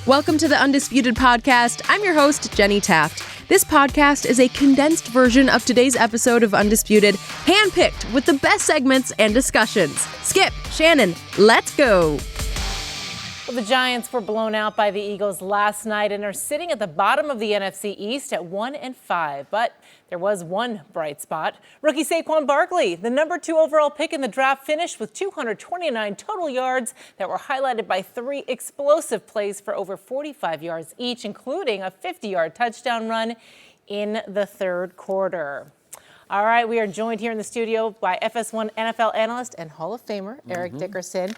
Welcome to the Undisputed podcast. I'm your host, Jenny Taft. This podcast is a condensed version of today's episode of Undisputed, handpicked with the best segments and discussions. Skip, Shannon, let's go. Well, the Giants were blown out by the Eagles last night and are sitting at the bottom of the NFC East at 1-5. But there was one bright spot. Rookie Saquon Barkley, the number 2 overall pick in the draft, finished with 229 total yards that were highlighted by 3 explosive plays for over 45 yards each, including a 50-yard touchdown run in the third quarter. All right, we are joined here in the studio by FS1 NFL analyst and Hall of Famer, Eric Dickerson.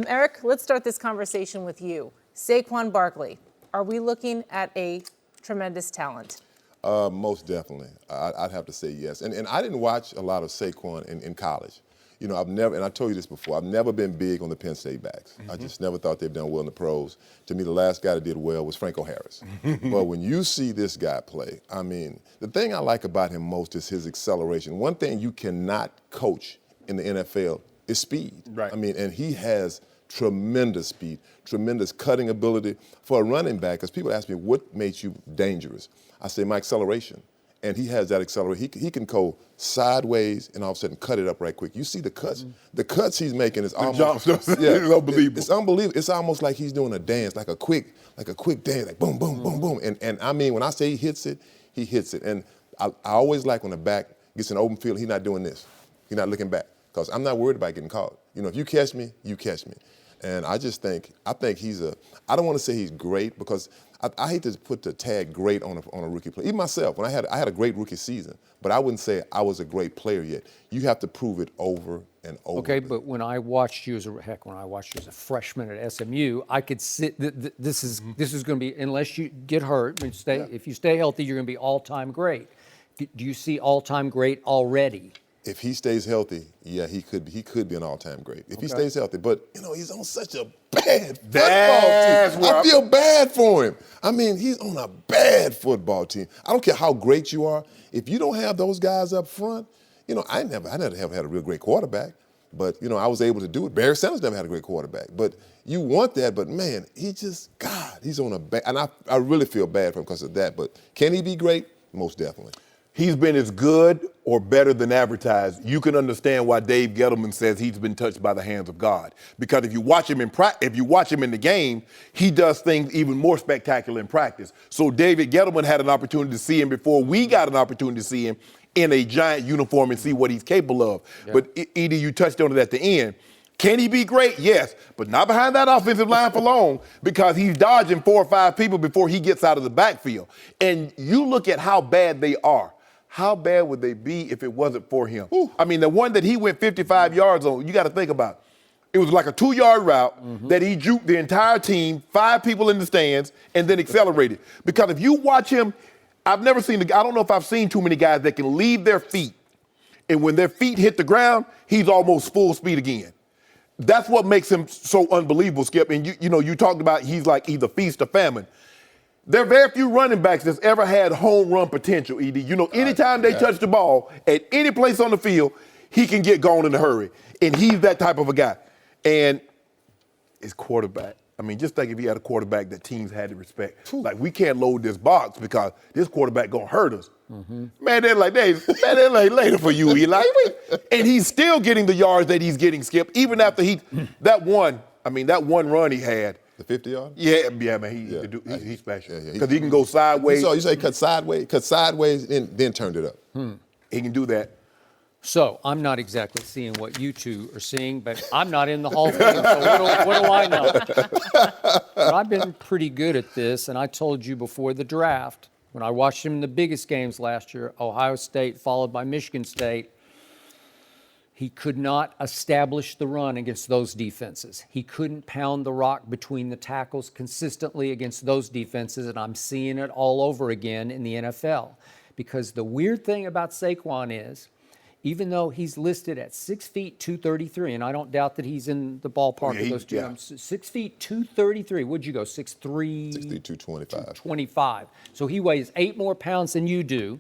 Eric, let's start this conversation with you. Saquon Barkley, are we looking at a tremendous talent? Most definitely. I'd have to say yes. And I didn't watch a lot of Saquon in college. You know, I've never, and I told you this before, I've never been big on the Penn State backs. I just never thought they've done well in the pros. To me, the last guy that did well was Franco Harris. But when you see this guy play, I mean, the thing I like about him most is his acceleration. One thing you cannot coach in the NFL is speed. Right. I mean, and he has tremendous speed, tremendous cutting ability for a running back. Because people ask me, what makes you dangerous? I say, my acceleration. And he has that acceleration. He can go sideways and all of a sudden cut it up right quick. You see the cuts. The cuts he's making is almost it's unbelievable. It's unbelievable. It's almost like he's doing a dance, like a quick dance, like boom, boom, boom, boom. And I mean, when I say he hits it, he hits it. And I always like when the back gets in open field, he's not doing this. He's not looking back. Because I'm not worried about getting caught. You know, if you catch me, you catch me. And I think he's I don't want to say he's great because I hate to put the tag great on a rookie player. Even myself, when I had a great rookie season, but I wouldn't say I was a great player yet. You have to prove it over and over. Okay, but when I watched you as a freshman at SMU, I could sit. This is going to be, unless you get hurt, if you stay healthy, you're going to be all-time great. Do you see all-time great already? If he stays healthy, yeah, he could be an all-time great. If he stays healthy, but you know, he's on such a bad football team. I feel bad for him. I mean, he's on a bad football team. I don't care how great you are. If you don't have those guys up front, you know, I never have had a real great quarterback, but you know, I was able to do it. Barry Sanders never had a great quarterback, but you want that. But man, he's on a bad, and I really feel bad for him because of that. But can he be great? Most definitely. He's been as good or better than advertised. You can understand why Dave Gettleman says he's been touched by the hands of God. Because if you watch him in the game, he does things even more spectacular in practice. So David Gettleman had an opportunity to see him before we got an opportunity to see him in a giant uniform and see what he's capable of. Yeah. But Edie, you touched on it at the end. Can he be great? Yes, but not behind that offensive line for long because he's dodging 4 or 5 people before he gets out of the backfield. And you look at how bad they are. How bad would they be if it wasn't for him? Ooh. I mean, the one that he went 55 yards on, you got to think about it. It was like a 2-yard route that he juked the entire team, 5 people in the stands, and then accelerated. Because if you watch him, I don't know if I've seen too many guys that can leave their feet, and when their feet hit the ground, he's almost full speed again. That's what makes him so unbelievable, Skip. And you talked about he's like either feast or famine. There are very few running backs that's ever had home run potential, Edie. You know, anytime they touch the ball at any place on the field, he can get gone in a hurry. And he's that type of a guy. And his quarterback, I mean, just think if he had a quarterback that teams had to respect. Like, we can't load this box because this quarterback going to hurt us. Man, they're like, later for you, Eli. And he's still getting the yards that he's getting, Skip, even after that one run he had. The 50-yard? Yeah, man, he's special. Because he can go sideways. So you say cut sideways, and then turned it up. He can do that. So I'm not exactly seeing what you two are seeing, but I'm not in the Hall of Fame, so what do I know? But I've been pretty good at this, and I told you before the draft, when I watched him in the biggest games last year, Ohio State followed by Michigan State, he could not establish the run against those defenses. He couldn't pound the rock between the tackles consistently against those defenses, and I'm seeing it all over again in the NFL. Because the weird thing about Saquon is, even though he's listed at 6 feet 233, and I don't doubt that he's in the ballpark of those two. 6 feet 233. What'd you go? 6'3"? 6'3", 225. 225. So he weighs 8 more pounds than you do,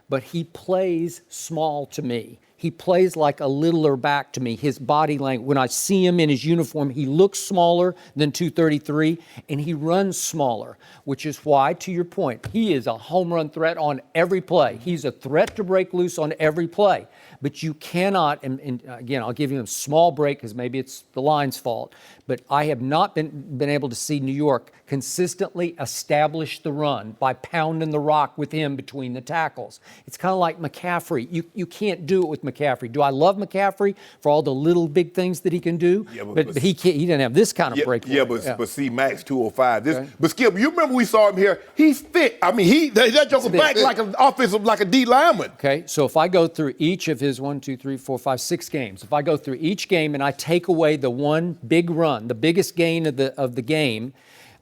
but he plays small to me. he plays like a littler back to me. His body language, when I see him in his uniform, he looks smaller than 233, and he runs smaller, which is why, to your point, he is a home run threat on every play. He's a threat to break loose on every play. But you cannot, and again, I'll give you a small break because maybe it's the line's fault, but I have not been able to see New York consistently establish the run by pounding the rock with him between the tackles. It's kind of like McCaffrey. You can't do it with McCaffrey. Do I love McCaffrey for all the little big things that he can do? Yeah, but he can't. He didn't have this kind of breakaway. Yeah, but see, Max 205. Okay. But Skip, you remember we saw him here? He's thick. I mean, that joker back like an offensive, like a D lineman. Okay, so if I go through each of his 1, 2, 3, 4, 5, 6 games, if I go through each game and I take away the one big run, the biggest gain of the game,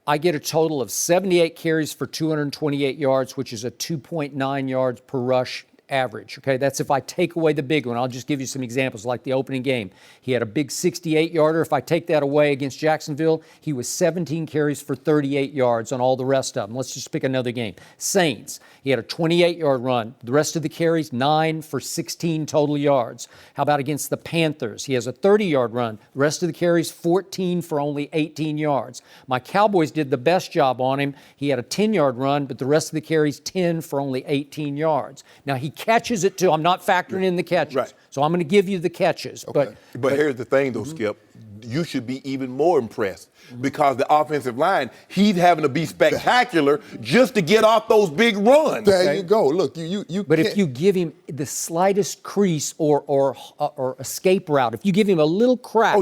I get a total of 78 carries for 228 yards, which is a 2.9 yards per rush average. Okay, that's if I take away the big one. I'll just give you some examples, like the opening game. He had a big 68-yarder. If I take that away against Jacksonville, he was 17 carries for 38 yards on all the rest of them. Let's just pick another game. Saints, he had a 28-yard run. The rest of the carries, 9 for 16 total yards. How about against the Panthers? He has a 30-yard run. The rest of the carries, 14 for only 18 yards. My Cowboys did the best job on him. He had a 10-yard run, but the rest of the carries, 10 for only 18 yards. Now, he catches it too. I'm not factoring in the catches. Right. So I'm going to give you the catches. Okay. But here's the thing, though, Skip. You should be even more impressed because the offensive line, he's having to be spectacular just to get off those big runs. There you go. Look, you. But if you give him the slightest crease or escape route, if you give him a little crack,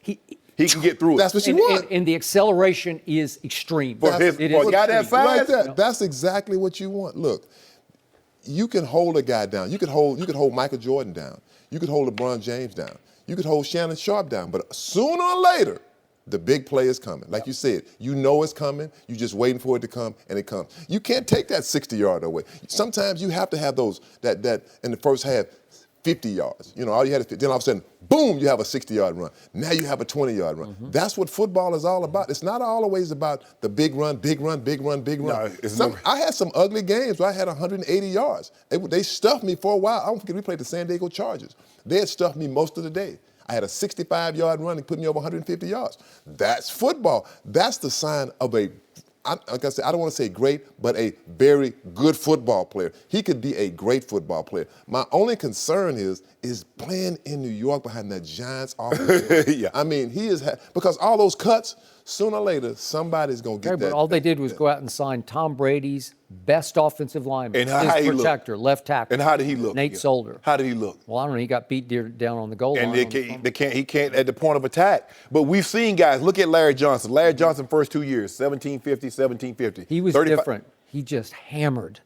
he can get through it. That's what you want. And the acceleration is extreme. For a guy that size, right there. That's exactly what you want. Look. You can hold a guy down. You could hold Michael Jordan down. You could hold LeBron James down. You could hold Shannon Sharpe down. But sooner or later, the big play is coming. Like you said, you know it's coming. You're just waiting for it to come, and it comes. You can't take that 60-yard away. Sometimes you have to have those that in the first half, 50 yards. You know, all you had is 50. Then all of a sudden, boom, you have a 60-yard run. Now you have a 20-yard run. Mm-hmm. That's what football is all about. It's not always about the big run, big run, big run, big run. No, I had some ugly games where I had 180 yards. They stuffed me for a while. I don't forget we played the San Diego Chargers. They had stuffed me most of the day. I had a 65-yard run and put me over 150 yards. That's football. That's the sign of like I said, I don't want to say great, but a very good football player. He could be a great football player. My only concern is playing in New York behind that Giants offense. Yeah. I mean, because all those cuts, sooner or later, somebody's going to get that. But all they did was go out and sign Tom Brady's best offensive lineman, and how his protector, left tackle. And how did he look? Nate Solder. How did he look? Well, I don't know. He got beat down on the goal line. And he can't at the point of attack. But we've seen guys. Look at Larry Johnson. Larry Johnson first 2 years, 1750. He was 35. Different. He just hammered.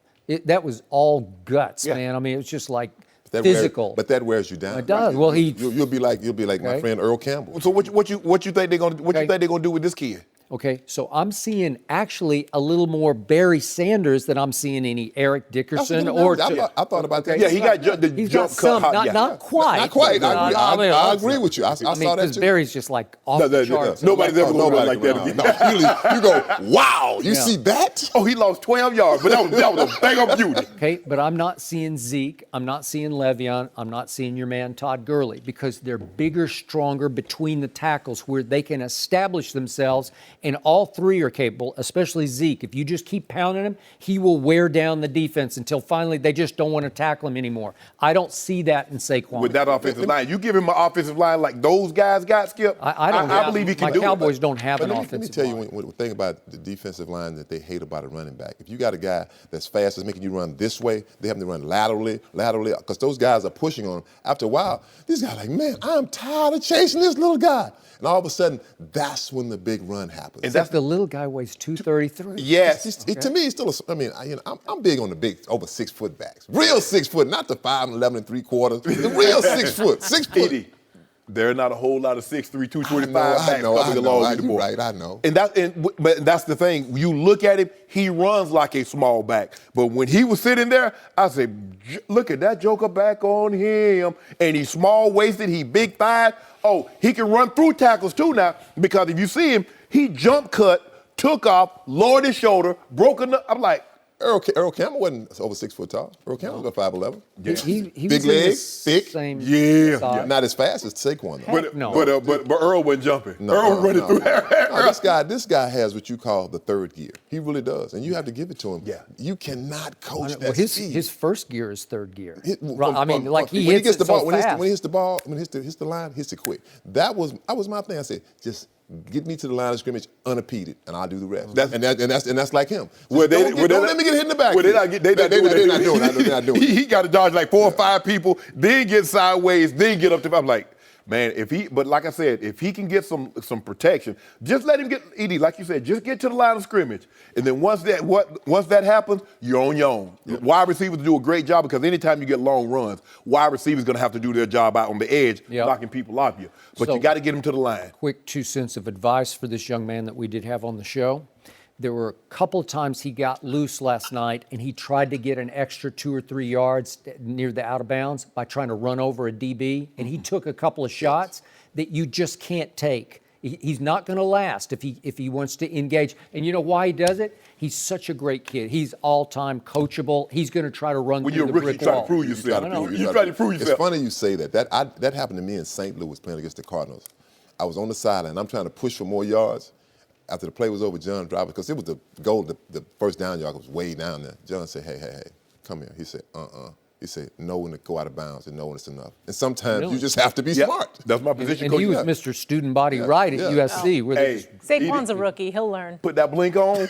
That was all guts, man. I mean, it was just like physical. But that wears you down. It does. Well, you'll be like my friend Earl Campbell. So what you think they're gonna do with this kid? Okay, so I'm seeing actually a little more Barry Sanders than I'm seeing any Eric Dickerson I thought about that. Yeah, he got the He's jump got some, cut. not quite. Not quite. I agree with you. I saw that because too. Barry's just like off the charts. Nobody's ever going to run like that again. No, you go, wow, you see that? Oh, he lost 12 yards, but that was a thing of beauty. Okay, but I'm not seeing Zeke. I'm not seeing Le'Veon. I'm not seeing your man Todd Gurley because they're bigger, stronger between the tackles where they can establish themselves, and all three are capable, especially Zeke. If you just keep pounding him, he will wear down the defense until finally they just don't want to tackle him anymore. I don't see that in Saquon. With that offensive line, you give him an offensive line like those guys got, Skip. I believe he can do it. My Cowboys don't have an offensive line. Let me tell you one thing about the defensive line that they hate about a running back. If you got a guy that's fast, that's making you run this way, they have to run laterally, because those guys are pushing on him. After a while, these guys are like, man, I'm tired of chasing this little guy. And all of a sudden, that's when the big run happens. And that's the little guy weighs 233. Yes. To me, he's still I'm big on the big, over 6 foot backs. Real 6 foot, not the 5'11" 3/4. The real 6 foot. 6 foot. There are not a whole lot of 6'3", 225 backs. I know. You're right, I know. But that's the thing. You look at him, he runs like a small back. But when he was sitting there, I said, look at that joker back on him. And he's small-waisted, he big-thighed. Oh, he can run through tackles too now, because if you see him, he jump cut, took off, lowered his shoulder, broken up. I'm like, Earl Campbell wasn't over 6 foot tall. Earl Campbell was about 5'11". He Big was in legs, the thick. same Yeah. size. Not as fast as Saquon, though. But Earl wasn't jumping. Earl was running through there. No, this guy has what you call the third gear. He really does, and you have to give it to him. Yeah. You cannot coach Well, that speed. his first gear is third gear. Hit- He when he hits gets it the ball, so when fast. he hits the ball, when he hits the line, hits it quick. That was my thing. I said, just get me to the line of scrimmage unimpeded, and I'll do the rest. That's like him. Well, Don't let me get hit in the back. Well, they're not doing it. They're not doing it. He got to dodge like 4 or 5 people, then get sideways, then get up to. I'm like, man, but like I said, if he can get some protection, just let him get, Edie, like you said, just get to the line of scrimmage. And then once that happens, you're on your own. Yep. Wide receivers do a great job because anytime you get long runs, wide receivers going to have to do their job out on the edge, knocking people off you. But you got to get them to the line. Quick 2 cents of advice for this young man that we did have on the show. There were a couple of times he got loose last night and he tried to get an extra 2 or 3 yards near the out of bounds by trying to run over a DB, and he took a couple of shots that you just can't take. He's not going to last if he wants to engage. And you know why he does it? He's such a great kid. He's all-time coachable. He's going to try to run through the brick wall. You try to prove yourself. You try to prove yourself. It's funny you say that. That happened to me in St. Louis playing against the Cardinals. I was on the sideline. I'm trying to push for more yards. After the play was over, John driver, because it was the goal, the first down yard was way down there. John said, hey, come here. He said, He said, know when to go out of bounds and know when it's enough. And sometimes you just have to be smart. That's my position. And he was Mr. Student Body right at USC. Saquon's a rookie. He'll learn. Put that blink on.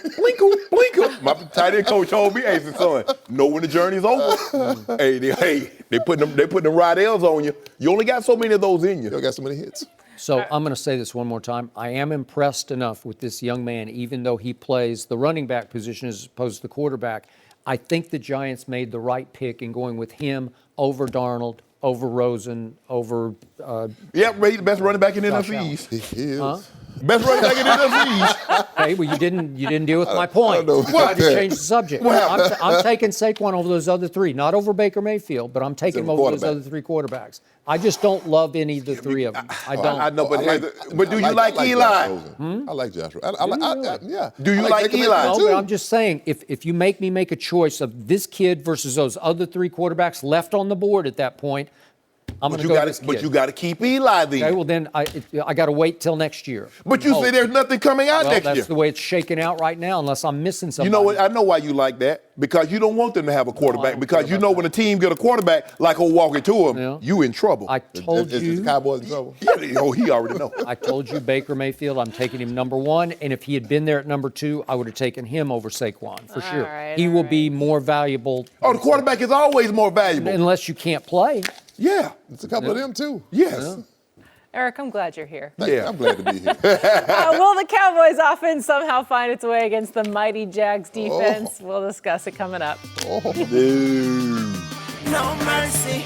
Blinker. My tight end coach told me, hey, son, know when the journey's over. They put them Rydell's on you. You only got so many of those in you. You got so many hits. So I'm going to say this one more time. I am impressed enough with this young man, even though he plays the running back position as opposed to the quarterback. I think the Giants made the right pick in going with him over Darnold, over Rosen, over. He's the best running back in the NFC East. He is. Best running back in the NFC East. Okay, well, you didn't deal with my point. know. You tried to change the subject. I'm taking Saquon over those other 3, not over Baker Mayfield, but I'm taking him over those other 3 quarterbacks. I just don't love any of the 3 of them. I don't. I know, but do you like Eli? I like Josh Rosen. Yeah. Do you like Eli? No, but I'm just saying, if you make me make a choice of this kid versus those other 3 quarterbacks left on the board at that point, I'm going to go with this kid. But you got to keep Eli then. Okay, well then I got to wait till next year. But you say there's nothing coming out next year. That's the way it's shaking out right now, unless I'm missing something. You know what? I know why you like that. Because you don't want them to have a quarterback. Because you know when a team get a quarterback like O'Walker to him, you in trouble. I told you. Is the Cowboys in trouble? Yeah, he already know. I told you Baker Mayfield, I'm taking him number 1. And if he had been there at number 2, I would have taken him over Saquon, for sure. Right, he will be more valuable. Oh, the quarterback is always more valuable. Unless you can't play. Yeah. It's a couple of them, too. Yes. Eric, I'm glad you're here. Yeah. I'm glad to be here. Will the Cowboys offense somehow find its way against the mighty Jags defense? We'll discuss it coming up. No mercy.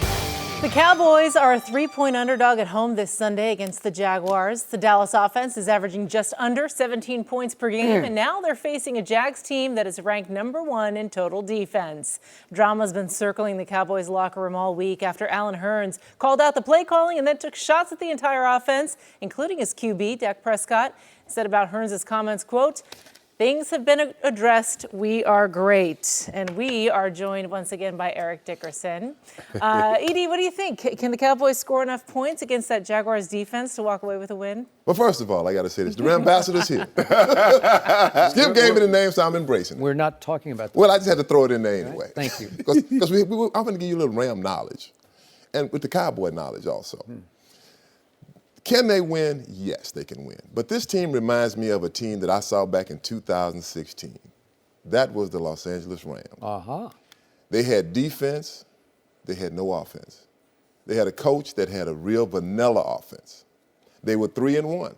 The Cowboys are a 3-point underdog at home this Sunday against the Jaguars. The Dallas offense is averaging just under 17 points per game, and now they're facing a Jags team that is ranked number 1 in total defense. Drama's been circling the Cowboys locker room all week after Alan Hearns called out the play calling and then took shots at the entire offense, including his QB, Dak Prescott. Said about Hearns' comments, quote, "Things have been addressed. We are great." And we are joined once again by Eric Dickerson. Edie, what do you think? Can the Cowboys score enough points against that Jaguars defense to walk away with a win? Well, first of all, I got to say this. The ambassador's here. Skip gave me the name, so I'm embracing it. We're not talking about that. Well, I just had to throw it in there anyway. Thank you. Because I'm going to give you a little Ram knowledge. And with the Cowboy knowledge also. Can they win? Yes, they can win. But this team reminds me of a team that I saw back in 2016. That was the Los Angeles Rams. They had defense. They had no offense. They had a coach that had a real vanilla offense. They were 3-1.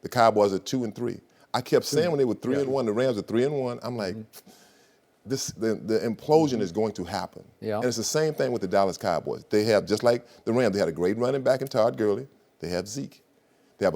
The Cowboys are 2-3. I kept saying when they were 3-1, the Rams are 3-1. I'm like, the implosion is going to happen. Yeah. And it's the same thing with the Dallas Cowboys. They have, just like the Rams, they had a great running back in Todd Gurley. They have Zeke. They have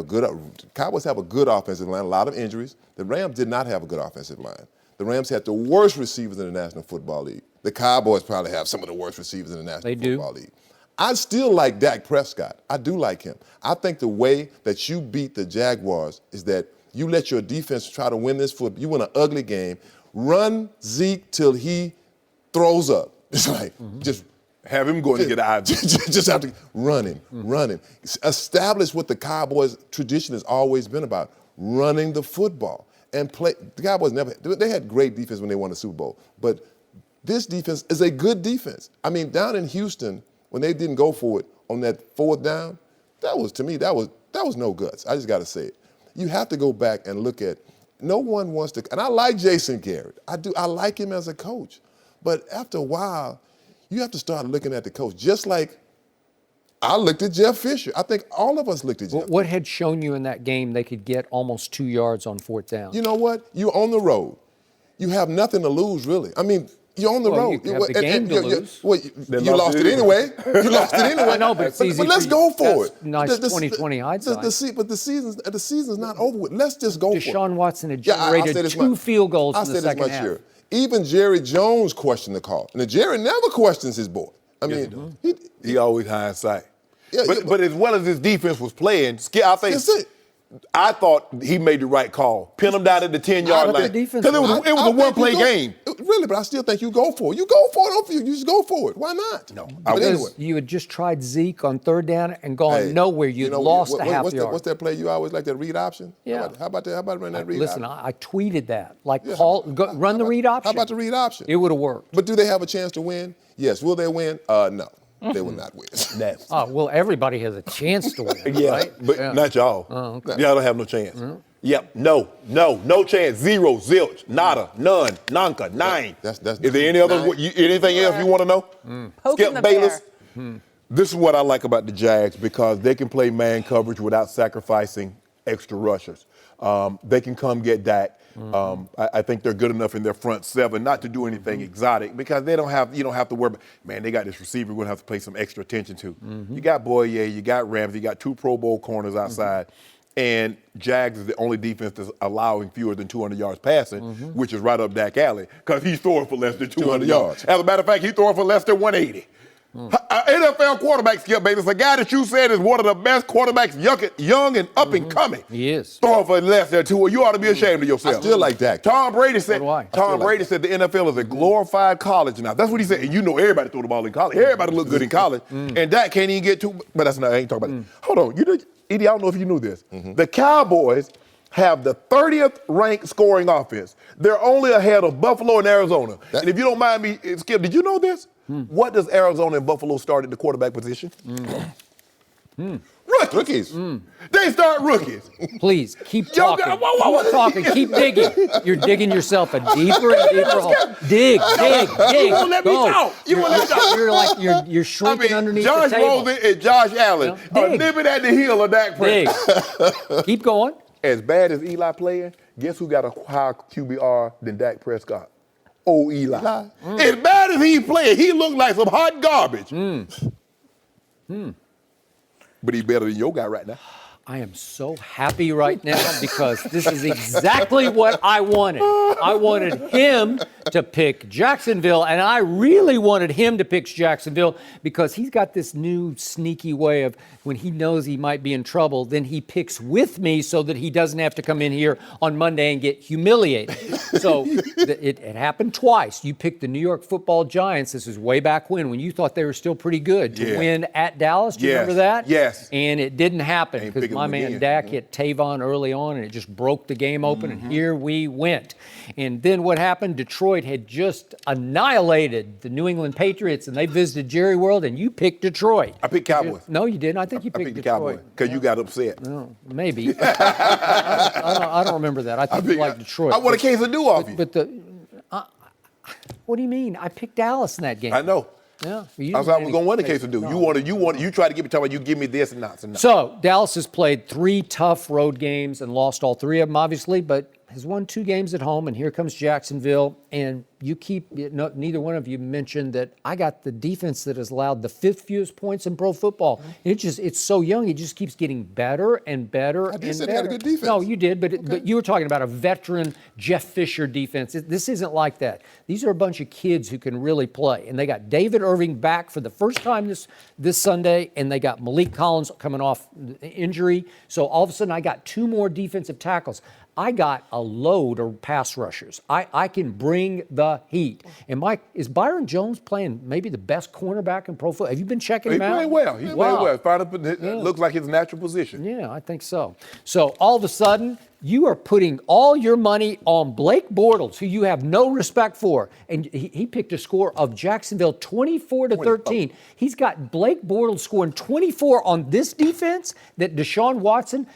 Cowboys have a good offensive line, a lot of injuries. The Rams did not have a good offensive line. The Rams had the worst receivers in the National Football League. The Cowboys probably have some of the worst receivers in the National Football League. I still like Dak Prescott. I do like him. I think the way that you beat the Jaguars is that you let your defense try to win this football. You win an ugly game, run Zeke till he throws up. It's like, just have him going to get out. Just have to run him. Establish what the Cowboys' tradition has always been about, running the football. And play. The Cowboys they had great defense when they won the Super Bowl, but this defense is a good defense. I mean, down in Houston, when they didn't go for it on that 4th down, that was no guts. I just got to say it. You have to go back and look at, no one wants to, and I like Jason Garrett. I like him as a coach. But after a while, you have to start looking at the coach, just like I looked at Jeff Fisher. I think all of us looked at Jeff. What had shown you in that game they could get almost 2 yards on 4th down? You know what? You're on the road. You have nothing to lose, really. I mean, you're on the road. You have the game to lose. You lost it anyway. You lost it anyway. I know, but it's easy. But let's go for it. Nice 20/20 hindsight. But the season's not over with. Let's just go for it. Deshaun Watson had generated 2 field goals in the second half. Year. Even Jerry Jones questioned the call. And Jerry never questions his boy. I mean, he always hindsight. Yeah, but as well as his defense was playing, I think I thought he made the right call. Pin him down at the 10-yard line. Because it was a one-play game. Really, but I still think you go for it. You go for it. You just go for it. Why not? No. But anyway. You had just tried Zeke on 3rd down and gone nowhere. You'd lost a half yard. What's that play you always like, that read option? Yeah. How about running that read option? Listen, I tweeted that. Run the read option. How about the read option? It would have worked. But do they have a chance to win? Yes. Will they win? No. They will not win. Well, everybody has a chance to win, right? But not y'all. Oh, okay. Y'all don't have no chance. Yep, no chance, zero, zilch, nada, none, nanka, nine. That's Is there any other, anything else you want to know? Skip Bayless. This is what I like about the Jags, because they can play man coverage without sacrificing extra rushers. They can come get Dak. I think they're good enough in their front 7 not to do anything exotic, because you don't have to worry about, man, they got this receiver we're going to have to pay some extra attention to. You got Boyer, you got Ramsey, you got 2 Pro Bowl corners outside, and Jags is the only defense that's allowing fewer than 200 yards passing, which is right up Dak alley, because he's throwing for less than 200 yards. As a matter of fact, he's throwing for less than 180. NFL quarterback, Skip Bayless, a guy that you said is one of the best quarterbacks, young and up and coming. He is. Throwing for less than 200. You ought to be ashamed of yourself. I still like Dak. Tom Brady said said the NFL is a glorified college now. That's what he said. And you know everybody throw the ball in college. Everybody look good in college. And Dak can't even get but that's not, I ain't talking about it. Hold on. Edie, I don't know if you knew this. The Cowboys have the 30th ranked scoring offense. They're only ahead of Buffalo and Arizona. And if you don't mind me, Skip, did you know this? What does Arizona and Buffalo start at the quarterback position? Rookies. They start rookies. Please, keep talking. Keep talking. Keep digging. You're digging yourself a deeper and deeper hole. Dig. You won't let me talk. You're like you're shrinking underneath Josh the table. Rosen and Josh Allen are nipping at the heel of Dak Prescott. Keep going. As bad as Eli playing, guess who got a higher QBR than Dak Prescott? Oh, Eli. As bad as he playing, he looked like some hot garbage. But he's better than your guy right now. I am so happy right now, because this is exactly what I wanted. I wanted him to pick Jacksonville, and I really wanted him to pick Jacksonville, because he's got this new sneaky way of, when he knows he might be in trouble, then he picks with me so that he doesn't have to come in here on Monday and get humiliated. So it happened twice. You picked the New York Football Giants. This is way back when you thought they were still pretty good, to win at Dallas. Do you remember that? Yes. And it didn't happen, because my man Dak hit Tavon early on, and it just broke the game open, and here we went. And then what happened? Detroit had just annihilated the New England Patriots, and they visited Jerry World, and you picked Detroit. I picked Cowboys. No, you didn't. I think you picked the Detroit. Cowboys because you got upset. No, maybe. I don't remember that. I think you liked Detroit. I want a case of do off you. But what do you mean? I picked Dallas in that game. I know. Yeah. I was going to win the case of do. No. You try to give me time. You give me this and not. So Dallas has played 3 tough road games and lost all 3 of them, obviously, but has won 2 games at home. And here comes Jacksonville. And neither one of you mentioned that I got the defense that has allowed the 5th fewest points in pro football. It's so young, it just keeps getting better and better and better. They had a good defense. No, you did, but you were talking about a veteran Jeff Fisher defense. This isn't like that. These are a bunch of kids who can really play, and they got David Irving back for the first time this Sunday, and they got Malik Collins coming off injury. So all of a sudden, I got 2 more defensive tackles. I got a load of pass rushers. I can bring the heat. And Mike, is Byron Jones playing maybe the best cornerback in pro football? Have you been checking him out? He's playing well. He's playing well. It looks like his natural position. Yeah, I think so. So all of a sudden, you are putting all your money on Blake Bortles, who you have no respect for. And he picked a score of Jacksonville 24-13. He's got Blake Bortles scoring 24 on this defense that Deshaun Watson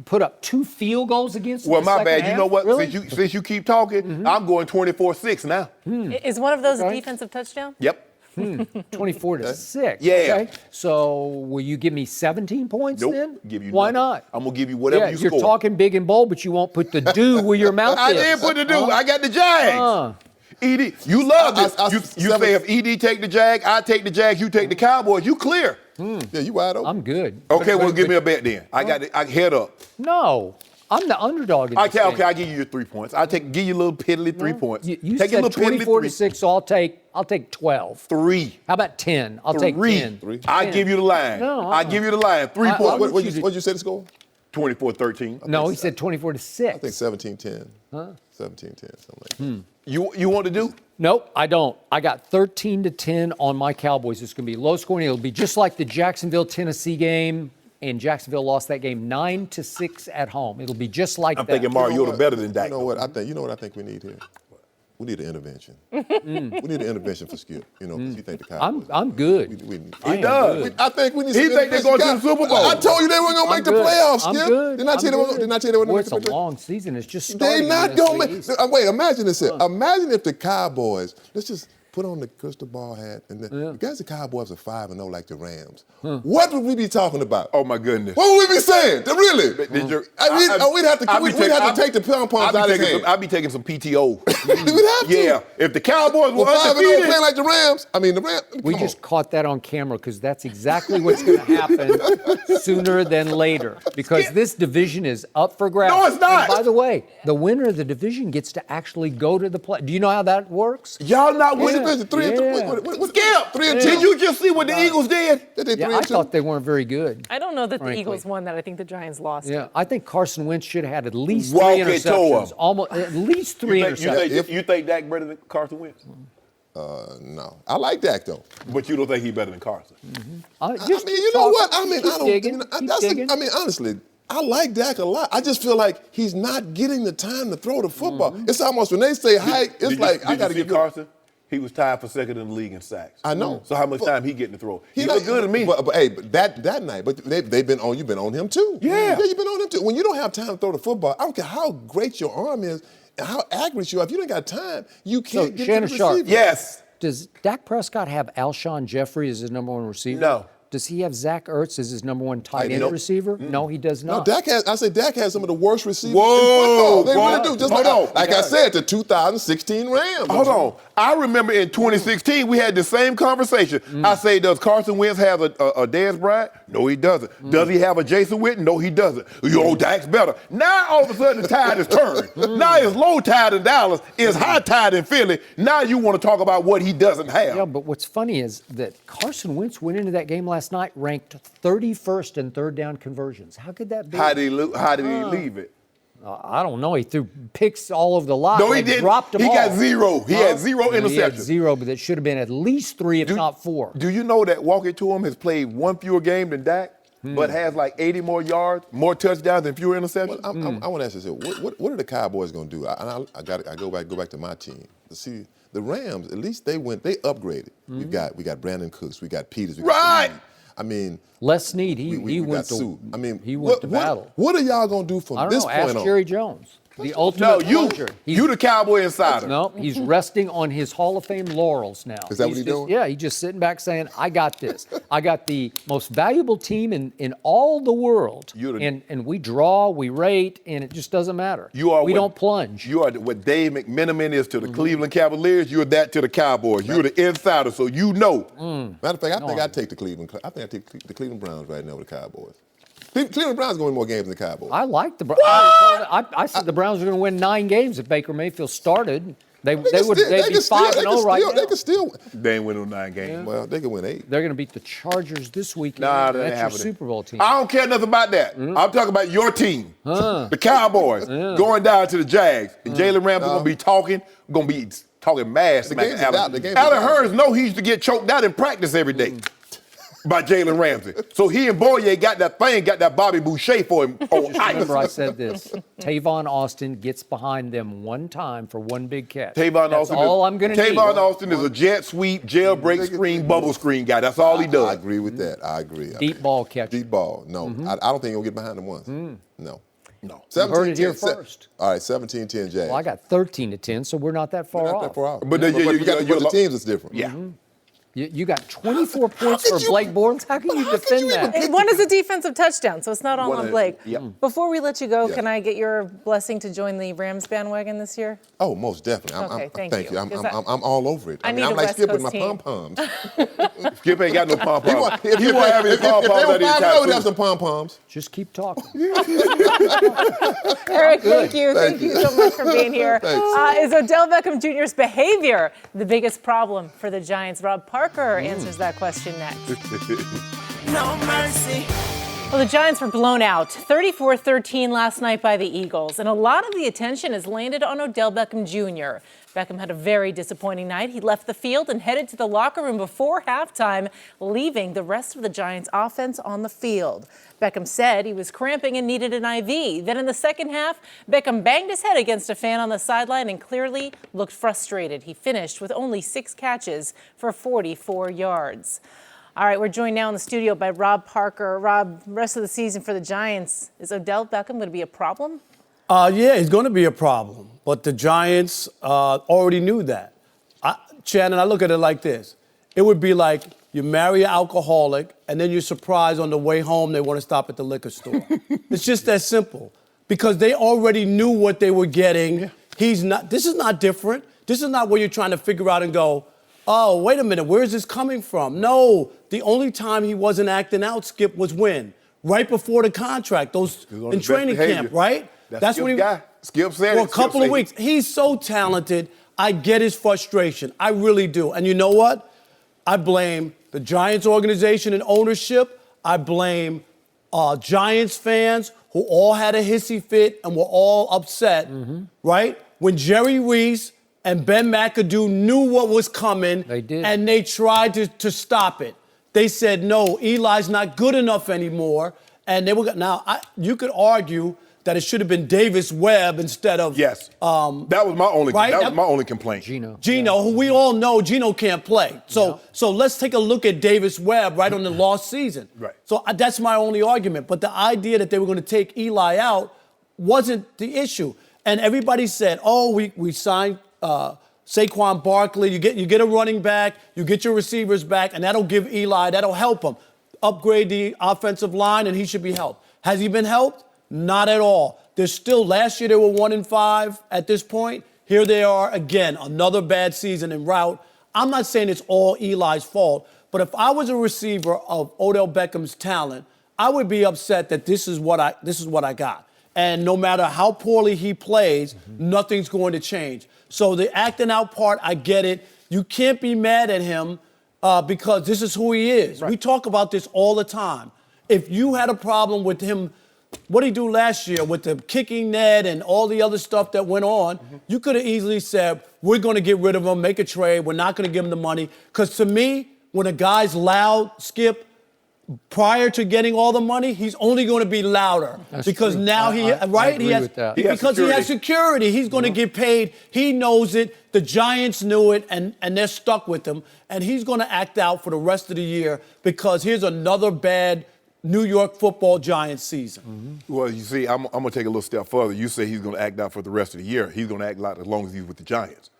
put up 2 field goals against. Well, my bad. Half. You know what? Really? Since you keep talking, I'm going 24-6 now. Is one of those a defensive touchdown? Yep. 24-6. Yeah. Okay. So will you give me 17 points Nope. then? Give you Why nothing. not? I'm going to give you whatever you You're score. talking big and bold, but you won't put the do where your mouth I is. did put the do. I got the Jags. ED, you love this. You say if ED take the Jag, I take the Jags, you take the Cowboys, you clear. Yeah, you wide open. I'm good. Okay, well, give me a bet then. I got it. I head up. No. I'm the underdog in this Okay, game. I'll give you your 3 points. Give you a little piddly 3 points. You take said a little piddly 24-6, so I'll take 12. 3. How about 10? I'll take 10. I give you the line. No, I give you the line. 3 points. What'd you say the score? 24-13. No, he said 24-6. I think 17-10. 17-10, something like that. You want to do? Nope, I don't. I got 13-10 on my Cowboys. It's going to be low scoring. It'll be just like the Jacksonville-Tennessee game, and Jacksonville lost that game 9-6 at home. It'll be just like I'm that. thinking Mariota better than Dak. You know what I think we need here? We need an intervention. We need an intervention for Skip. Because he think the Cowboys. I'm good. He does. Good. I think we need. He think they're going to the Super Bowl. I told you they weren't going to make the playoffs, Skip. I'm good. Didn't I tell you they weren't Boy, going it's to a make the playoffs? long season. It's just starting. They not in going the to East. make. Wait, imagine this. Imagine if the Cowboys. Let's just put on the crystal ball hat, and the guys, the Cowboys are 5-0 like the Rams. What would we be talking about? Oh my goodness. What would we be saying? Really? We'd have to take the pom-poms out of his hand. I'd be taking some PTO. We'd have to. Yeah. If the Cowboys were 5-0 undefeated, playing like the Rams. I mean, the Rams. We just caught that on camera because that's exactly what's going to happen sooner than later. Because this division is up for grabs. No, it's not. And by the way, the winner of the division gets to actually go to the play. Do you know how that works? y'all not winning. What's the 3-2? Yeah. Skip! 3-2. Did you just see what the Eagles did? Yeah, I thought they weren't very good. I don't know that Frankly. the Eagles won that. I think the Giants lost. Yeah, I think Carson Wentz should have had at least Walk 3 it to interceptions. him. Almost at least 3 interceptions. You think Dak better than Carson Wentz? No. I like Dak, though. But you don't think he's better than Carson? Just you know what? keep digging, keep digging. Honestly, I like Dak a lot. I just feel like he's not getting the time to throw the football. It's almost when they say hike, it's like I got to get Carson. He was tied for second in the league in sacks. I know. So how much time he getting to throw? He look look good to me. But that night, but they've been on. You've been on him too. Yeah, you've been on him too. When you don't have time to throw the football, I don't care how great your arm is and how accurate you are. If you don't got time, you can't get Shannon to the Sharpe. receiver. Yes. Does Dak Prescott have Alshon Jeffrey as his number 1 receiver? No. Does he have Zach Ertz as his number 1 tight end Nope. receiver? No, he does No, not. Dak has some of the worst receivers Whoa, in football. They boy. really do. Just Hold on. like I said, the 2016 Rams. Hold on. I remember in 2016, we had the same conversation. I say, does Carson Wentz have a Dez Bryant? No, he doesn't. Does he have a Jason Witten? No, he doesn't. Dak's better. Now, all of a sudden, the tide is turned. Now it's low tide in Dallas. It's high tide in Philly. Now you want to talk about what he doesn't have. Yeah, but what's funny is that Carson Wentz went into that game last night ranked 31st in third down conversions. How could that be? How did he leave it? I don't know. He threw picks all over the lot. No, he They didn't. Dropped them He all. got 0. He had 0 interceptions. He had 0, but it should have been at least 3, if not 4. Do you know that Walk It To Him has played 1 fewer game than Dak, but has like 80 more yards, more touchdowns, and fewer interceptions? Well, I want to ask you this: what are the Cowboys going to do? I go back to my team. See, the Rams, at least they upgraded. We got Brandon Cooks, we got Peters, we got Right. Snead. I mean, Les Snead, he we went got to. Sue. I mean, he went to battle. What are y'all going to do from I don't this know. point Ask on? Jerry Jones. The ultimate No, plunger. you the Cowboy insider. No, he's resting on his Hall of Fame laurels now. Is that what he's doing? Yeah, he's just sitting back saying, I got this. I got the most valuable team in all the world. And we draw, we rate, and it just doesn't matter. We don't plunge. You are what Dave McMenamin is to the Cleveland Cavaliers. You're that to the Cowboys. You're the insider, so you know. Matter of fact, I think I'd take the Cleveland. I think I'd take the Cleveland Browns right now with the Cowboys. Cleveland Browns going to win more games than the Cowboys. I like the Browns. I said the Browns are going to win 9 games if Baker Mayfield started. They'd be 5-0 right now. They could still. They ain't winning 9 games. Yeah. Well, they could win 8. They're going to beat the Chargers this weekend. Nah, that ain't That's your happening. Super Bowl team. I don't care nothing about that. I'm talking about your team, the Cowboys, going down to the Jags. And Jalen Ramsey going to be talking mad. The game's out. The game's Alan out. Hurns know he used to get choked out in practice every day. By Jalen Ramsey. So he and Boyer got that Bobby Boucher for him on ice. Remember I said this. Tavon Austin gets behind them one time for one big catch. That's Austin all I'm going to need. Tavon Austin is a jet sweep, jailbreak screen, bubble screen guy. That's all he does. I agree with that. I agree. Deep ball catcher. Deep ball. No, I don't think he'll get behind them once. No. No. You heard it here first. All right, 17-10 Jags. Well, I got 13-10, so we're not that far off. Not that far off. But But the teams is different. Yeah. You got 24 points for Blake Bortles. How can you defend that? One is a defensive touchdown, so it's not all on Blake. Yep. Before we let you go, can I get your blessing to join the Rams bandwagon this year? Oh, most definitely. Okay, thank you. I'm all over it. I need I'm a like West Skip with Coast my team. pom-poms. Skip ain't got no pom-poms. If You won't have any they pom-poms were at his 5-0, we'd have house. some pom-poms. Just keep talking. Eric, thank you. Thank you so much for being here. Is Odell Beckham Jr.'s behavior the biggest problem for the Giants? Rob Parker answers that question next. No mercy. Well, the Giants were blown out 34-13 last night by the Eagles, and a lot of the attention has landed on Odell Beckham Jr. Beckham had a very disappointing night. He left the field and headed to the locker room before halftime, leaving the rest of the Giants' offense on the field. Beckham said he was cramping and needed an IV. Then in the second half, Beckham banged his head against a fan on the sideline and clearly looked frustrated. He finished with only 6 catches for 44 yards. All right, we're joined now in the studio by Rob Parker. Rob, rest of the season for the Giants, is Odell Beckham going to be a problem? Yeah, he's going to be a problem. But the Giants already knew that. Shannon, I look at it like this. It would be like you marry an alcoholic, and then you're surprised on the way home they want to stop at the liquor store. It's just that simple. Because they already knew what they were getting. This is not different. This is not where you're trying to figure out and go, oh, wait a minute, where is this coming from? No, the only time he wasn't acting out, Skip, was when? Right before the contract, in training camp, right? That's when Skip said for a couple of weeks. He's so talented. I get his frustration. I really do. And you know what? I blame the Giants organization and ownership. I blame Giants fans who all had a hissy fit and were all upset, right? When Jerry Reese and Ben McAdoo knew what was coming, They did. and they tried to stop it. They said, no, Eli's not good enough anymore. And they were you could argue that it should have been Davis Webb instead of Yes. That was my only right? that was my only complaint. Gino, who we all know Gino can't play. So let's take a look at Davis Webb right on the lost season. Right. So that's my only argument. But the idea that they were going to take Eli out wasn't the issue. And everybody said, oh, we signed Saquon Barkley. You get a running back, you get your receivers back, and that'll give Eli, that'll help him upgrade the offensive line, and he should be helped. Has he been helped? Not at all. There's still, last year they were 1-5 at this point. Here they are again, another bad season en route. I'm not saying it's all Eli's fault, but if I was a receiver of Odell Beckham's talent, I would be upset that this is what I got. And no matter how poorly he plays, nothing's going to change. So the acting out part, I get it. You can't be mad at him because this is who he is. Right. We talk about this all the time. If you had a problem with him, what did he do last year with the kicking net and all the other stuff that went on, you could have easily said, we're going to get rid of him, make a trade, we're not going to give him the money. Because to me, when a guy's loud, Skip, prior to getting all the money, he's only going to be louder. That's because true. now I agree with that. Because he has security. He's going to get paid. He knows it. The Giants knew it, and they're stuck with him. And he's going to act out for the rest of the year because here's another bad New York Football Giants season. Well, you see, I'm going to take a little step further. You say he's going to act out for the rest of the year. He's going to act out as long as he's with the Giants.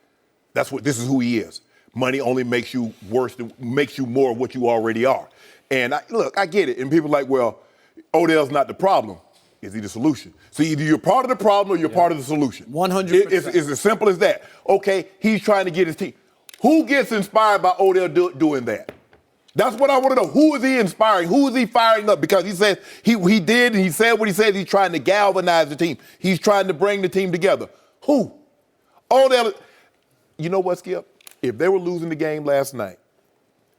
This is who he is. Money only makes you makes you more of what you already are. And I get it. And people are like, well, Odell's not the problem. Is he the solution? So either you're part of the problem or you're part of the solution. 100%. It's as simple as that. Okay, he's trying to get his team. Who gets inspired by Odell doing that? That's what I want to know. Who is he inspiring? Who is he firing up? Because he says he did and he said what he said. He's trying to galvanize the team. He's trying to bring the team together. Who? Odell. You know what, Skip? If they were losing the game last night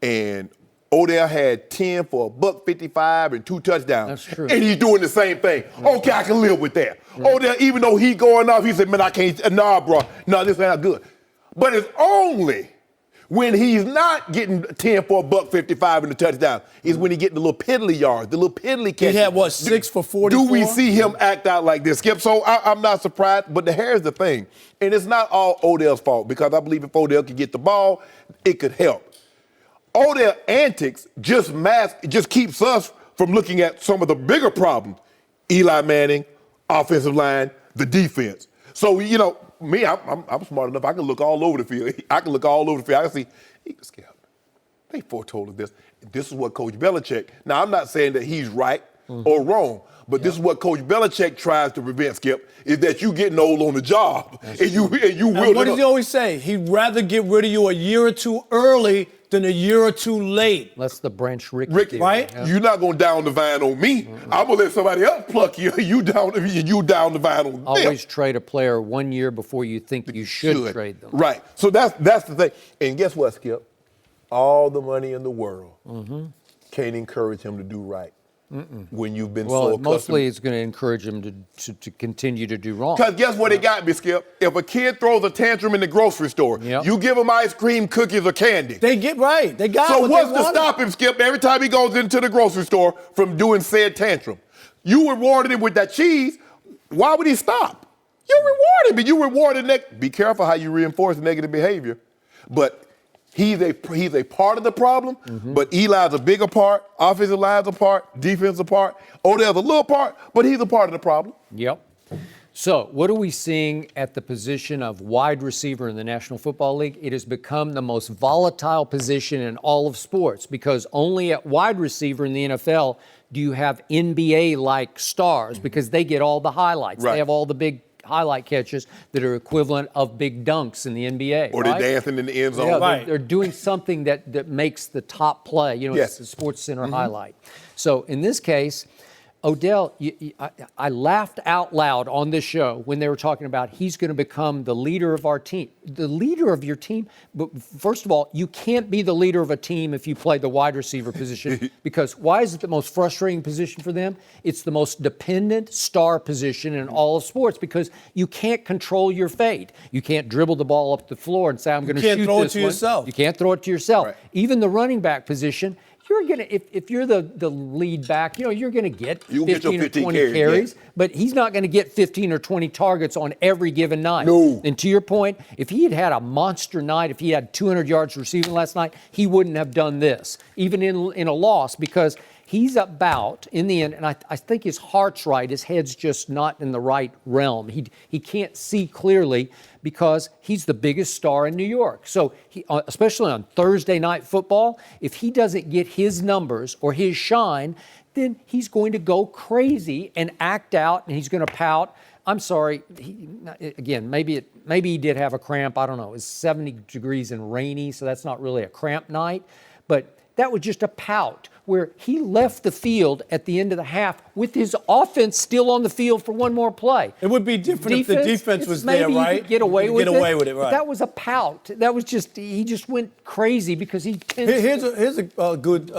and Odell had 10 for $155 and 2 touchdowns. That's true. And he's doing the same thing. Okay, I can live with that. Right. Odell, even though he going off, he said, man, I can't, nah, bro. No, this ain't good. But it's only when he's not getting 10 for $155 and a touchdown is when he getting the little piddly yards, the little piddly catches. He had, what, 6 for 44? Do we see him act out like this, Skip? So I'm not surprised, but here's the thing. And it's not all Odell's fault because I believe if Odell could get the ball, it could help. Odell antics just keeps us from looking at some of the bigger problems. Eli Manning, offensive line, the defense. So, you know, me, I'm smart enough. I can look all over the field. I can see, Skip, they foretold us this. This is what Coach Belichick. Now, I'm not saying that he's right or wrong, but this is what Coach Belichick tries to prevent, Skip, is that you getting old on the job. And you will. What does he always say? He'd rather get rid of you a year or two early than a year or two late. That's the Branch Rickey. Right? Yeah. You're not going down the vine on me. I'm going to let somebody else pluck you. You down the vine on them. Always trade a player 1 year before you think you should trade them. Right. So that's the thing. And guess what, Skip? All the money in the world can't encourage him to do right. When you've been so accustomed. Mostly it's going to encourage him to continue to do wrong. Because guess what it got me, Skip? If a kid throws a tantrum in the grocery store, you give him ice cream, cookies, or candy. They get right. They got so what what's they to wanted. stop him, Skip, every time he goes into the grocery store from doing said tantrum? You rewarded him with that cheese. Why would he stop? You rewarded him. You rewarded that. Be careful how you reinforce negative behavior. But he's a part of the problem, but Eli's a bigger part, offensive line's a part, defensive part. Odell's a little part, but he's a part of the problem. Yep. So what are we seeing at the position of wide receiver in the National Football League? It has become the most volatile position in all of sports because only at wide receiver in the NFL do you have NBA-like stars because they get all the highlights. Right. They have all the big highlight catches that are equivalent of big dunks in the NBA. Or they're dancing in the end zone. Yeah, Right. they're doing something that makes the top play. You know, Yes. it's the Sports Center highlight. So in this case, Odell, I laughed out loud on this show when they were talking about he's going to become the leader of our team. The leader of your team? But first of all, you can't be the leader of a team if you play the wide receiver position because why is it the most frustrating position for them? It's the most dependent star position in all of sports because you can't control your fate. You can't dribble the ball up the floor and say, I'm going to shoot this one. You can't throw it to yourself. You can't throw it to yourself. Right. Even the running back position, you're gonna if you're the lead back, you know, you're gonna get 15 or 20 carries, but he's not gonna get 15 or 20 targets on every given night. No. And to your point, if he had a monster night, if he had 200 yards receiving last night, he wouldn't have done this, even in a loss, because he's about, in the end, and I think his heart's right, his head's just not in the right realm. He can't see clearly because he's the biggest star in New York. So, especially on Thursday Night Football, if he doesn't get his numbers or his shine, then he's going to go crazy and act out, and he's going to pout. I'm sorry, maybe he did have a cramp. I don't know. It's 70 degrees and rainy, so that's not really a cramp night. But that was just a pout where he left the field at the end of the half with his offense still on the field for one more play. It would be different if the defense was there, right? Maybe you could get away with it. Right. But that was a pout. That was just, he just went crazy because he tends Here's a good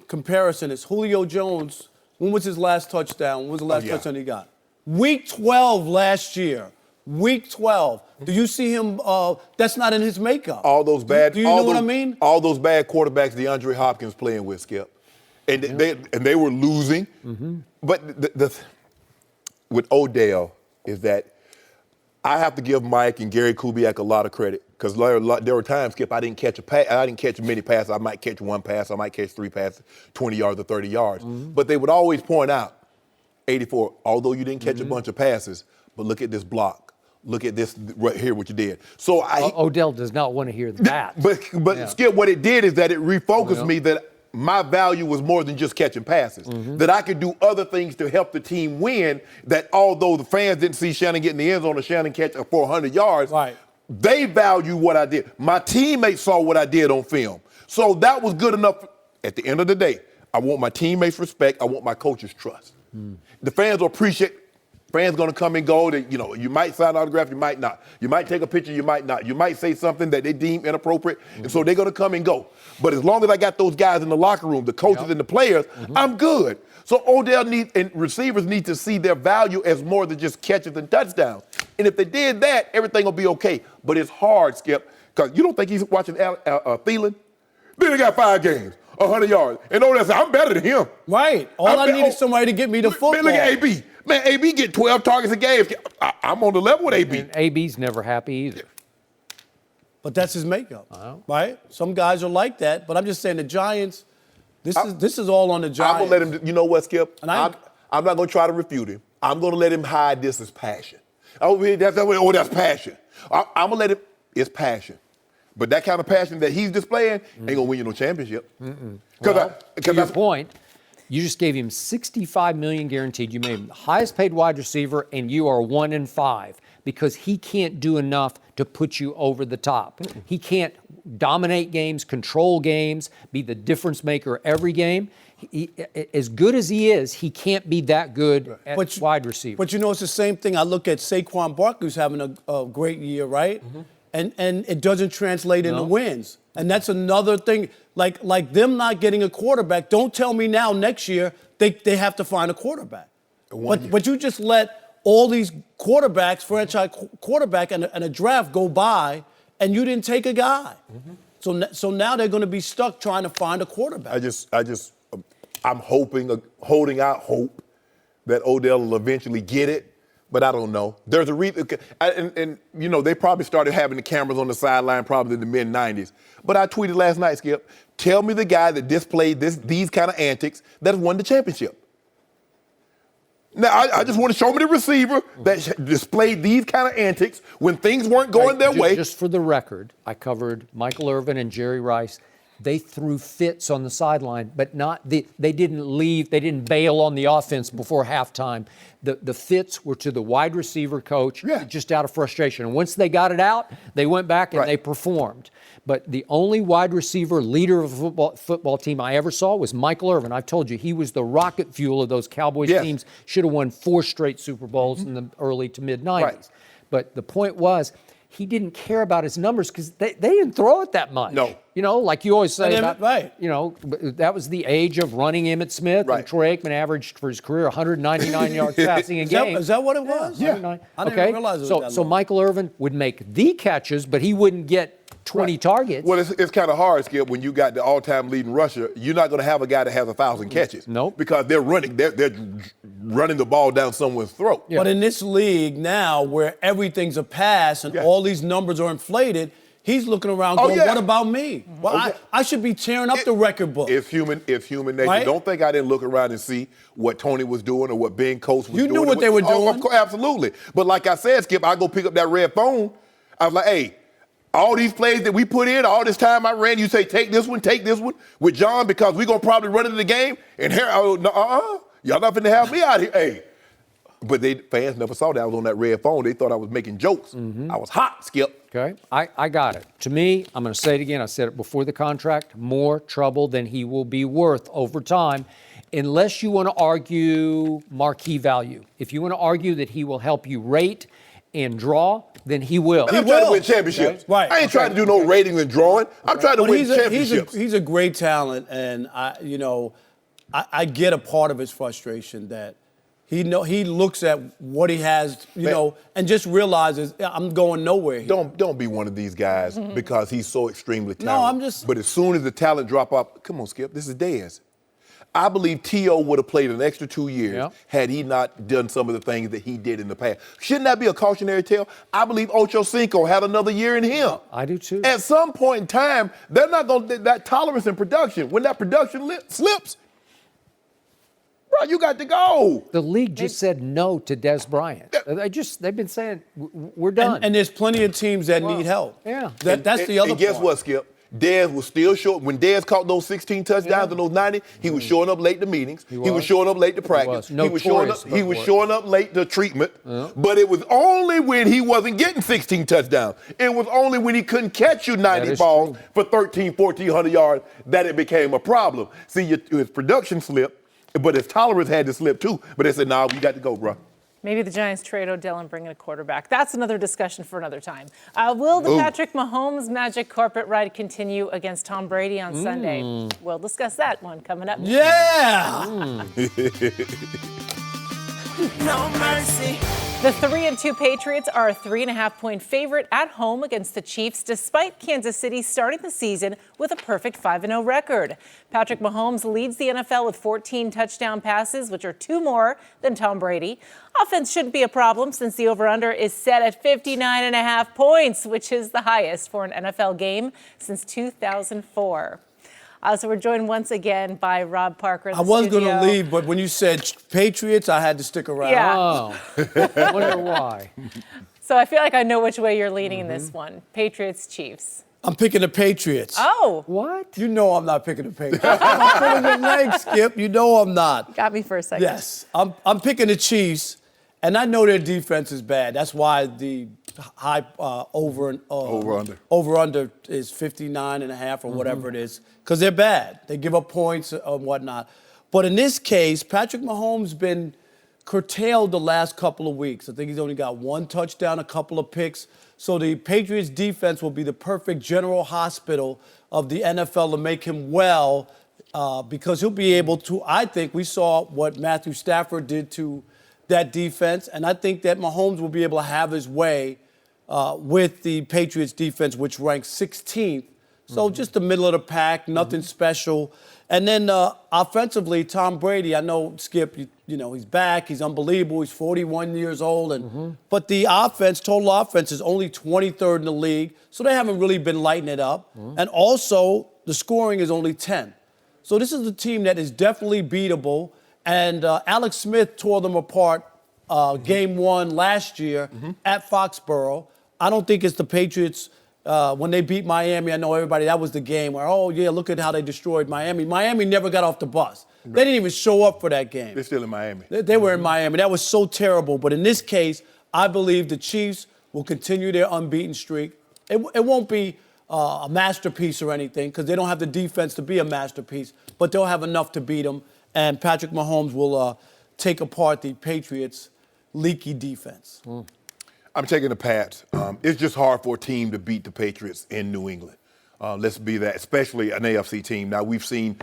comparison. It's Julio Jones. When was his last touchdown? When was the last touchdown he got? Week 12 last year. Week 12. Do you see him? That's not in his makeup. All those bad. Do you know what I mean? All those bad quarterbacks DeAndre Hopkins playing with, Skip, and they were losing. But the with Odell is that I have to give Mike and Gary Kubiak a lot of credit Because there were times, Skip, I didn't catch many passes. I might catch one pass. I might catch 3 passes, 20 yards or 30 yards. But they would always point out, 84, although you didn't catch a bunch of passes, but look at this block. Look at this right here, what you did. So Odell does not want to hear that. But Skip, what it did is that it refocused me that my value was more than just catching passes. That I could do other things to help the team win. That although the fans didn't see Shannon get in the end zone or Shannon catch 400 yards, they value what I did. My teammates saw what I did on film. So that was good enough. At the end of the day, I want my teammates' respect. I want my coaches' trust. The fans will appreciate. Fans gonna come and go. That you might sign an autograph, you might not. You might take a picture, you might not. You might say something that they deem inappropriate, and so they're gonna come and go. But as long as I got those guys in the locker room, the coaches and the players, I'm good. So Odell and receivers need to see their value as more than just catches and touchdowns. And if they did that, everything will be okay. But it's hard, Skip, because you don't think he's watching Thielen? Then he got 5 games, 100 yards, and Odell said, "I'm better than him." Right. All I need is somebody to get me the football. Man, look at AB. Man, AB get 12 targets a game. I'm on the level with AB. And AB's never happy either. But that's his makeup, right? Some guys are like that, but I'm just saying the Giants, this is all on the Giants. I'm going to let him, you know what, Skip? And I'm not going to try to refute him. I'm going to let him hide this as passion. That's passion. I'm going to let him, it's passion. But that kind of passion that he's displaying ain't going to win you no championship. To your point, you just gave him $65 million guaranteed. You made him the highest paid wide receiver, and you are 1-5 because he can't do enough to put you over the top. He can't dominate games, control games, be the difference maker every game. As good as he is, he can't be that good at wide receiver. But it's the same thing. I look at Saquon Barkley, who's having a great year, right? And it doesn't translate into wins. And that's another thing. Like them not getting a quarterback, don't tell me now next year they have to find a quarterback. But you just let all these quarterbacks, franchise quarterback and a draft go by, and you didn't take a guy. So now they're going to be stuck trying to find a quarterback. I'm holding out hope that Odell will eventually get it. But I don't know. There's a reason, and they probably started having the cameras on the sideline probably in the mid-'90s. But I tweeted last night, Skip, tell me the guy that displayed these kind of antics that has won the championship. Now, I just want to show me the receiver that displayed these kind of antics when things weren't going their way. Just for the record, I covered Michael Irvin and Jerry Rice. They threw fits on the sideline, but they didn't leave. They didn't bail on the offense before halftime. The fits were to the wide receiver coach just out of frustration. And once they got it out, they went back and they performed. But the only wide receiver leader of a football team I ever saw was Michael Irvin. I've told you, he was the rocket fuel of those Cowboys teams. Should have won 4 straight Super Bowls in the early to mid-'90s. But the point was, he didn't care about his numbers because they didn't throw it that much. No. Like you always say about, that was the age of running Emmitt Smith. And Troy Aikman averaged for his career 199 yards passing a game. Is that what it was? Yeah. I didn't realize it was that So long. Michael Irvin would make the catches, but he wouldn't get 20 targets. Well, it's kind of hard, Skip, when you got the all-time leading rusher. You're not going to have a guy that has 1,000 catches. Nope. Because they're running the ball down someone's throat. But in this league now where everything's a pass and all these numbers are inflated, he's looking around going, what about me? Well, I should be tearing up the record book. It's human nature. Right? Don't think I didn't look around and see what Tony was doing or what Ben Coates was doing. You knew what they were doing. Of course, absolutely. But like I said, Skip, I go pick up that red phone. I was like, hey, all these plays that we put in, all this time I ran, you say, take this one with John because we're going to probably run into the game. And here, y'all not finna have me out here. Hey. But fans never saw that I was on that red phone. They thought I was making jokes. I was hot, Skip. Okay, I got it. To me, I'm going to say it again. I said it before the contract, more trouble than he will be worth over time, unless you want to argue marquee value. If you want to argue that he will help you rate and draw, then he will. I'm trying to win championships. Okay. Right. I ain't trying to do no ratings and drawing. I'm trying to win championships. He's a great talent, and I get a part of his frustration that he looks at what he has, and just realizes I'm going nowhere here. Don't be one of these guys because he's so extremely talented. No, I'm just. But as soon as the talent drop off, come on, Skip, this is Dez. I believe T.O. would have played an extra 2 years Yep. had he not done some of the things that he did in the past. Shouldn't that be a cautionary tale? I believe Ocho Cinco had another year in him. I do too. At some point in time, they're not going to, that tolerance in production, when that production slips, bro, you got to go. The league just said no to Des Bryant. They've been saying, we're done. And there's plenty of teams that need help. Yeah. That's the other And guess part. what, Skip? Dez was still short. When Dez caught those 16 touchdowns and those 90, he was showing up late to meetings. He was showing up late to practice. He was showing up late to treatment. But it was only when he wasn't getting 16 touchdowns. It was only when he couldn't catch you 90 balls for 1,400 yards that it became a problem. See, his production slipped, but his tolerance had to slip too. But they said, nah, we got to go, bro. Maybe the Giants trade Odell and bring in a quarterback. That's another discussion for another time. Will the Patrick Mahomes magic carpet ride continue against Tom Brady on Sunday? We'll discuss that one coming up. Yeah. No mercy. The 3-2 Patriots are a 3.5-point favorite at home against the Chiefs, despite Kansas City starting the season with a perfect 5-0 record. Patrick Mahomes leads the NFL with 14 touchdown passes, which are 2 more than Tom Brady. Offense shouldn't be a problem since the over-under is set at 59.5 points, which is the highest for an NFL game since 2004. So we're joined once again by Rob Parker in the I was going studio. to leave, but when you said Patriots, I had to stick around. Yeah. Oh, I wonder why. So I feel like I know which way you're leaning in this one. Patriots, Chiefs. I'm picking the Patriots. Oh. What? You know I'm not picking the Patriots. I'm pulling your leg, Skip. You know I'm not. Got me for a second. Yes, I'm picking the Chiefs, and I know their defense is bad. That's why the high over-under is 59.5 or whatever it is, because they're bad. They give up points and whatnot. But in this case, Patrick Mahomes been curtailed the last couple of weeks. I think he's only got 1 touchdown, a couple of picks. So the Patriots defense will be the perfect general hospital of the NFL to make him well, because he'll be able to, I think we saw what Matthew Stafford did to that defense, and I think that Mahomes will be able to have his way with the Patriots defense, which ranks 16th. So just the middle of the pack, nothing special. And then offensively, Tom Brady, I know, Skip, you know, he's back. He's unbelievable. He's 41 years old. But the offense, total offense, is only 23rd in the league. So they haven't really been lighting it up. And also, the scoring is only 10. So this is a team that is definitely beatable. And Alex Smith tore them apart game 1 last year at Foxborough. I don't think it's the Patriots. When they beat Miami, I know everybody, that was the game where, oh, yeah, look at how they destroyed Miami. Miami never got off the bus. They didn't even show up for that game. They're still in Miami. They were in Miami. That was so terrible. But in this case, I believe the Chiefs will continue their unbeaten streak. It won't be a masterpiece or anything because they don't have the defense to be a masterpiece, but they'll have enough to beat them. And Patrick Mahomes will take apart the Patriots' leaky defense. I'm taking the Pats. It's just hard for a team to beat the Patriots in New England. Let's be that, especially an AFC team. Now, we've seen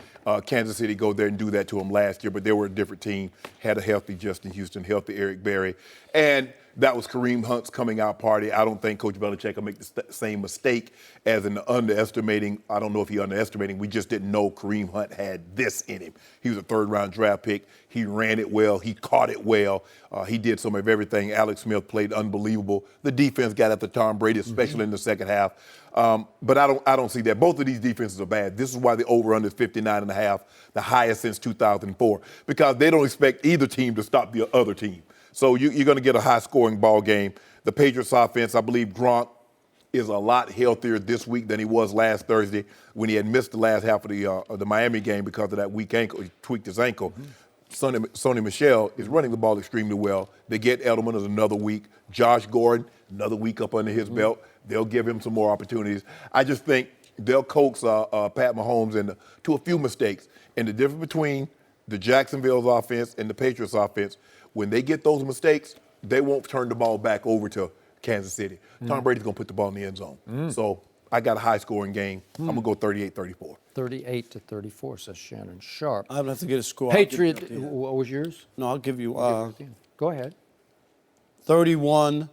Kansas City go there and do that to them last year, but they were a different team, had a healthy Justin Houston, healthy Eric Berry, and that was Kareem Hunt's coming out party. I don't think Coach Belichick will make the same mistake as in underestimating. I don't know if he underestimating. We just didn't know Kareem Hunt had this in him. He was a third-round draft pick. He ran it well. He caught it well. He did some of everything. Alex Smith played unbelievable. The defense got after Tom Brady, especially in the second half. But I don't see that. Both of these defenses are bad. This is why the over-under is 59.5, the highest since 2004, because they don't expect either team to stop the other team. So you're going to get a high-scoring ball game. The Patriots offense, I believe Gronk is a lot healthier this week than he was last Thursday when he had missed the last half of the Miami game because of that weak ankle. He tweaked his ankle. Sonny Michel is running the ball extremely well. They get Edelman as another week. Josh Gordon, another week up under his belt. They'll give him some more opportunities. I just think they'll coax Pat Mahomes into a few mistakes. And the difference between the Jacksonville's offense and the Patriots offense, when they get those mistakes, they won't turn the ball back over to Kansas City. Tom Brady's going to put the ball in the end zone. So I got a high-scoring game. I'm going to go 38-34. 38-34, says Shannon Sharpe. I'm going to have to get a score. Patriot, what was yours? No, I'll give you Go ahead. 31-27.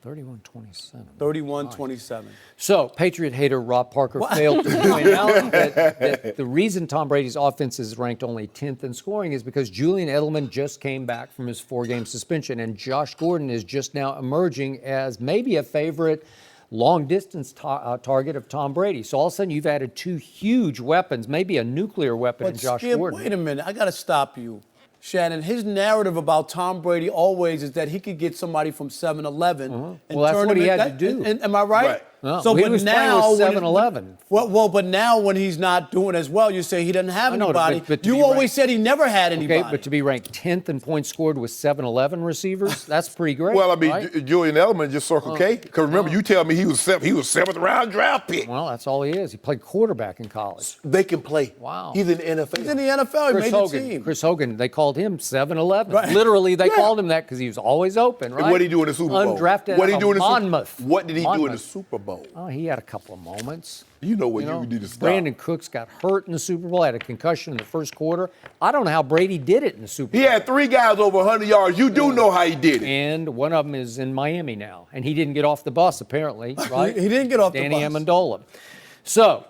31-27. 31-27. So, Patriot hater Rob Parker failed to point out that the reason Tom Brady's offense is ranked only 10th in scoring is because Julian Edelman just came back from his 4-game suspension, and Josh Gordon is just now emerging as maybe a favorite long-distance target of Tom Brady. So all of a sudden you've added 2 huge weapons, maybe a nuclear weapon in Josh Skip, Gordon. wait a minute. I got to stop you. Shannon, his narrative about Tom Brady always is that he could get somebody from 7-Eleven and Well, that's turn what him he in- had to do. Am I right? Right. No, So, he but was playing now with when 7-Eleven. But now when he's not doing as well, you say he doesn't have I know, anybody. but to You be always ranked- said he never had anybody. Okay, but to be ranked 10th in points scored with 7-Eleven receivers, that's pretty great. Well, I mean, right? Julian Edelman just Circle K. Because remember, you tell me he was 7th round draft pick. Well, that's all he is. He played quarterback in college. They can play. Wow. He's in the NFL. He's in the NFL. He Chris made Hogan, the team. Chris Hogan, they called him 7-Eleven. Right. Literally, they Yeah. called him that because he was always open, right? And what did he do in the Super Bowl? Undrafted What did he out do in of the Monmouth. What did he do in the Monmouth. Super Bowl? Oh, he had a couple of moments. You know what? You need to stop. Brandon Cooks got hurt in the Super Bowl, had a concussion in the first quarter. I don't know how Brady did it in the Super Bowl. He had 3 guys over 100 yards. You do know how he did it. And one of them is in Miami now. And he didn't get off the bus, apparently, right? He didn't get off the Danny bus. Amendola. So,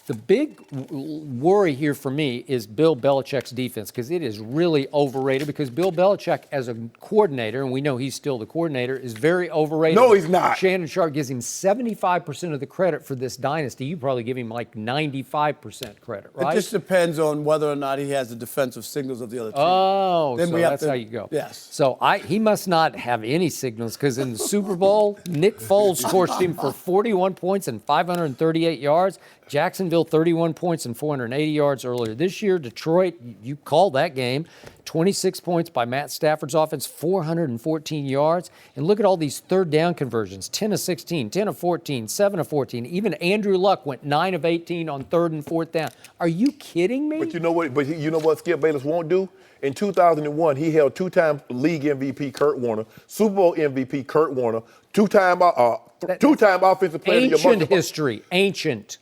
the big worry here for me is Bill Belichick's defense, because it is really overrated, because Bill Belichick as a coordinator, and we know he's still the coordinator, is very overrated. No, he's not. Shannon Sharpe gives him 75% of the credit for this dynasty. You probably give him like 95% credit, right? It just depends on whether or not he has the defensive signals of the other team. Oh, Then so we have that's to- how you go. yes. So he must not have any signals, because in the Super Bowl, Nick Foles torched him for 41 points and 538 yards. Jacksonville, 31 points and 480 yards earlier this year. Detroit, you called that game. 26 points by Matt Stafford's offense, 414 yards. And look at all these third down conversions. 10 of 16, 10 of 14, 7 of 14. Even Andrew Luck went 9 of 18 on 3rd and 4th down. Are you kidding me? But you know what? You know what Skip Bayless won't do? In 2001, he held 2-time league MVP Kurt Warner, Super Bowl MVP Kurt Warner, 2-time offensive player of the year. Ancient history, ancient.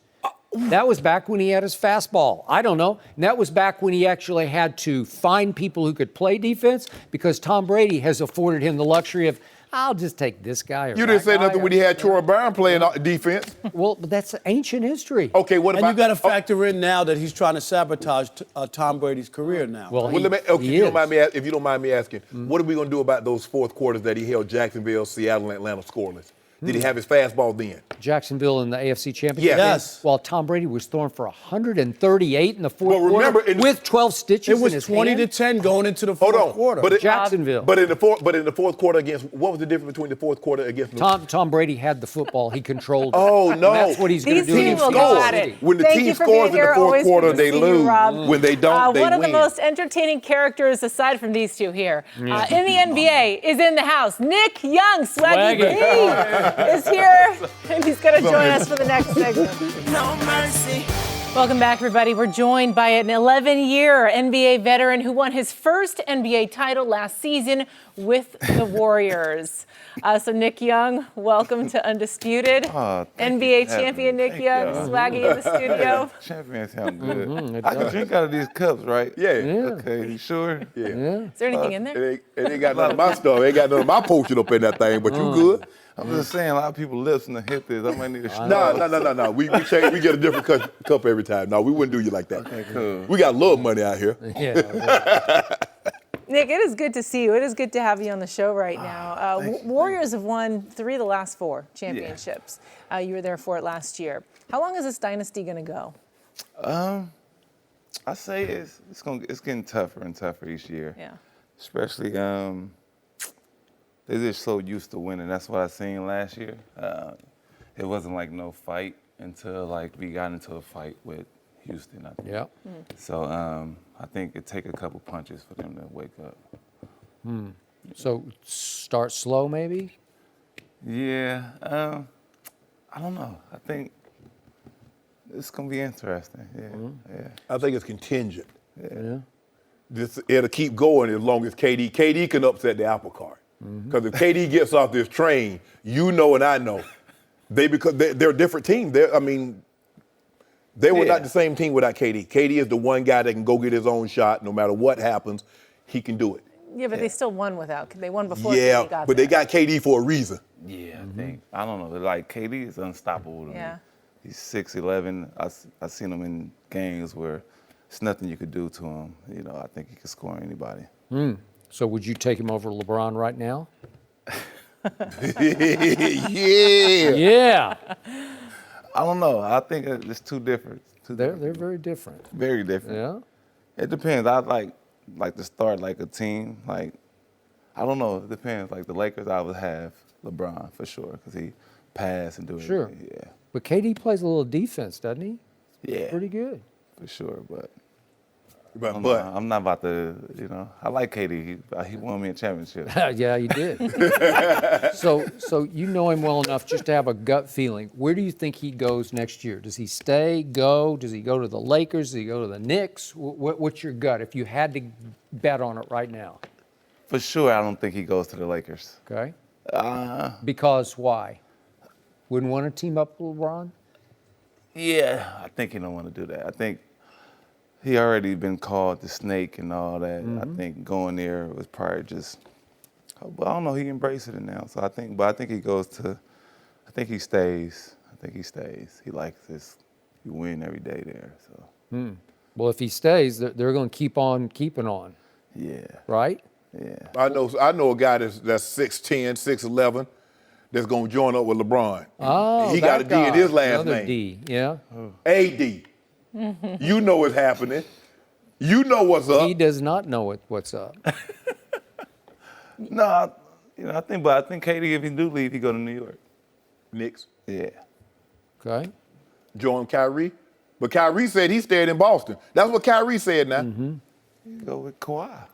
That was back when he had his fastball. I don't know. And that was back when he actually had to find people who could play defense, because Tom Brady has afforded him the luxury of, I'll just take this guy or You didn't that say guy nothing or- when he had Troy Brown playing defense. Well, but that's ancient history. Okay, what And about? you got to factor in now that he's trying to sabotage Tom Brady's career now. Well, Well, if he you don't is. mind me, if you don't mind me asking, what are we going to do about those 4th quarters that he held Jacksonville, Seattle, and Atlanta scoreless? Did he have his fastball then? Jacksonville in the AFC Championship. Yes. While Tom Brady was throwing for 138 in the 4th Well, remember, quarter in the- with 12 stitches it in was his 20-10 hand. going into the Hold fourth on, quarter. but Jacksonville. But in the 4th quarter against, what was the difference between the 4th quarter against? Tom Brady had the football. He controlled it. Oh, no. And that's what he's going to These do teams against will Kansas go at City. it. When the Thank team you for scores being in the here. 4th Always quarter, good to they see you, lose. Rob. When they don't, they one of the win. most entertaining characters, aside from these two here, in the NBA, is in the house. Nick Young, Swaggy Swaggy. P, is here, and he's going to join us for the next segment. No mercy. Welcome back, everybody. We're joined by an 11-year NBA veteran who won his first NBA title last season with the Warriors. So Nick Young, welcome to Undisputed. Thank you NBA for having champion me. Nick Thank Young, y'all. Swaggy in the studio. Champion sound good. it I can does. drink out of these cups, right? Yeah. Okay, you sure? Yeah. Is there anything in there? It ain't got none of my stuff. It ain't got none of my potion up in that thing, but you good? I'm just saying, a lot of people listen to hit this. I might need a No. We change. We get a different cup every time. No, we wouldn't do you like that. Okay, cool. We got love money out here. Yeah. Nick, it is good to see you. It is good to have you on the show right now. Warriors have won 3 of the last 4 championships. You were there for it last year. How long is this dynasty going to go? I say it's getting tougher and tougher each year. Yeah. Especially they're just so used to winning. That's what I seen last year. It wasn't like no fight until like we got into a fight with Houston, I think. Yeah. So I think it take a couple punches for them to wake up. So start slow, maybe? Yeah, I don't know. I think it's gonna be interesting. Yeah. I think it's contingent. Yeah. It'll keep going as long as KD can upset the apple cart. Because if KD gets off this train, you know and I know, they're a different team. They were not the same team without KD. KD is the one guy that can go get his own shot. No matter what happens, he can do it. Yeah, but they still won without. They won before Yeah, KD got but there. they got KD for a reason. Yeah, I think. I don't know. Like, KD is unstoppable to me. Yeah. He's 6'11". I seen him in games where it's nothing you could do to him. You know, I think he could score on anybody. So would you take him over LeBron right now? Yeah. Yeah. I don't know. I think it's too different. They're very different. Very different. Yeah. It depends. I like to start like a team. Like, I don't know. It depends. Like the Lakers, I would have LeBron for sure because he pass and do it. Sure. Yeah. But KD plays a little defense, doesn't he? Yeah. Pretty good. For sure, but But I'm not about to, you know. I like KD. He won me a championship. Yeah, you did. So you know him well enough just to have a gut feeling. Where do you think he goes next year? Does he stay, go? Does he go to the Lakers? Does he go to the Knicks? What's your gut if you had to bet on it right now? For sure, I don't think he goes to the Lakers. Okay. Because why? Wouldn't want to team up with LeBron? Yeah, I think he don't want to do that. I think he already been called the snake and all that. I think going there was probably just, but I don't know, he embraced it now. So I think he goes to, I think he stays. He likes this, you win every day there, so. Well, if he stays, they're going to keep on keeping on, Yeah, right? yeah. I know a guy that's 6'10", 6'11", that's gonna join up with LeBron. Oh, he got a D in his last another name. D, yeah. AD. You know what's happening. You know what's up. He does not know what's up. No, I think KD, if he do leave, he go to New York. Knicks. Yeah. Okay. Join Kyrie. But Kyrie said he stayed in Boston. That's what Kyrie said now. He go with Kawhi.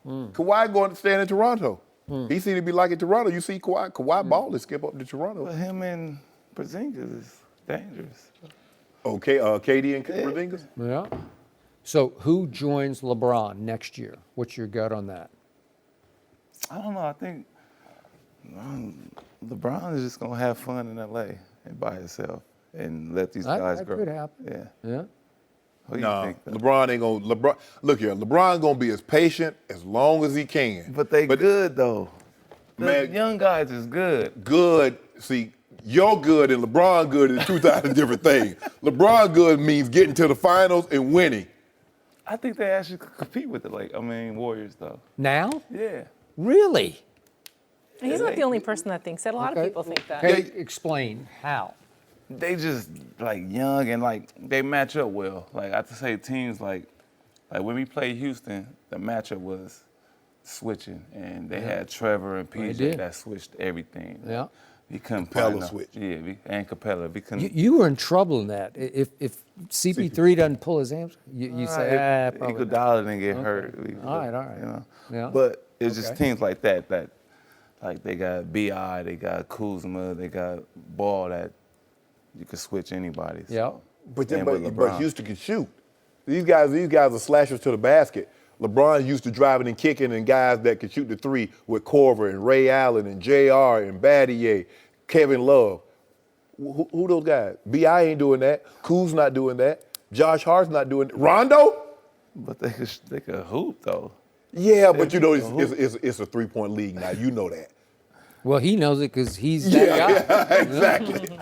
Kawhi going to stay in Toronto. He seemed to be liking Toronto. You see Kawhi ball and skip up to Toronto. But him and Porzingis is dangerous. Okay, KD and Porzingis? Yeah. So who joins LeBron next year? What's your gut on that? I don't know. I think LeBron is just gonna have fun in LA and by himself and let these guys that grow. could happen. Yeah. Yeah. What do you No, think? though? LeBron ain't gonna. Look here, LeBron gonna be as patient as long as he can. But they good though. The Man- young guys is good. Good. See, you're good and LeBron good is 2,000 different things. LeBron good means getting to the finals and winning. I think they actually could compete with the Warriors though. Now? Yeah. Really? He's not the only person that thinks that. A lot of people think that. Okay, explain how. They just young and they match up well. I have to say teams like when we played Houston, the matchup was switching and they had Trevor and They PJ did. that switched everything. Yeah. We couldn't Capella find no- switch. Yeah, and Capella. We couldn't. You were in trouble in that. If CP3 doesn't pull his hamstring, you say, probably not. Iguodala didn't get hurt. All right. You know. Yeah. But it's just Okay. teams like that they got BI, they got Kuzma, they got Ball that you could switch anybody. So. Yeah. But And with LeBron. Houston can shoot. These guys are slashers to the basket. LeBron used to driving and kicking and guys that could shoot the three with Corver and Ray Allen and JR and Battier, Kevin Love. Who those guys? B.I. ain't doing that. Kuz not doing that. Josh Hart's not doing that. Rondo? But they could hoop though. Yeah, but you know it's a three-point league now. You know that. Well, he knows it because he's that guy. Yeah, exactly.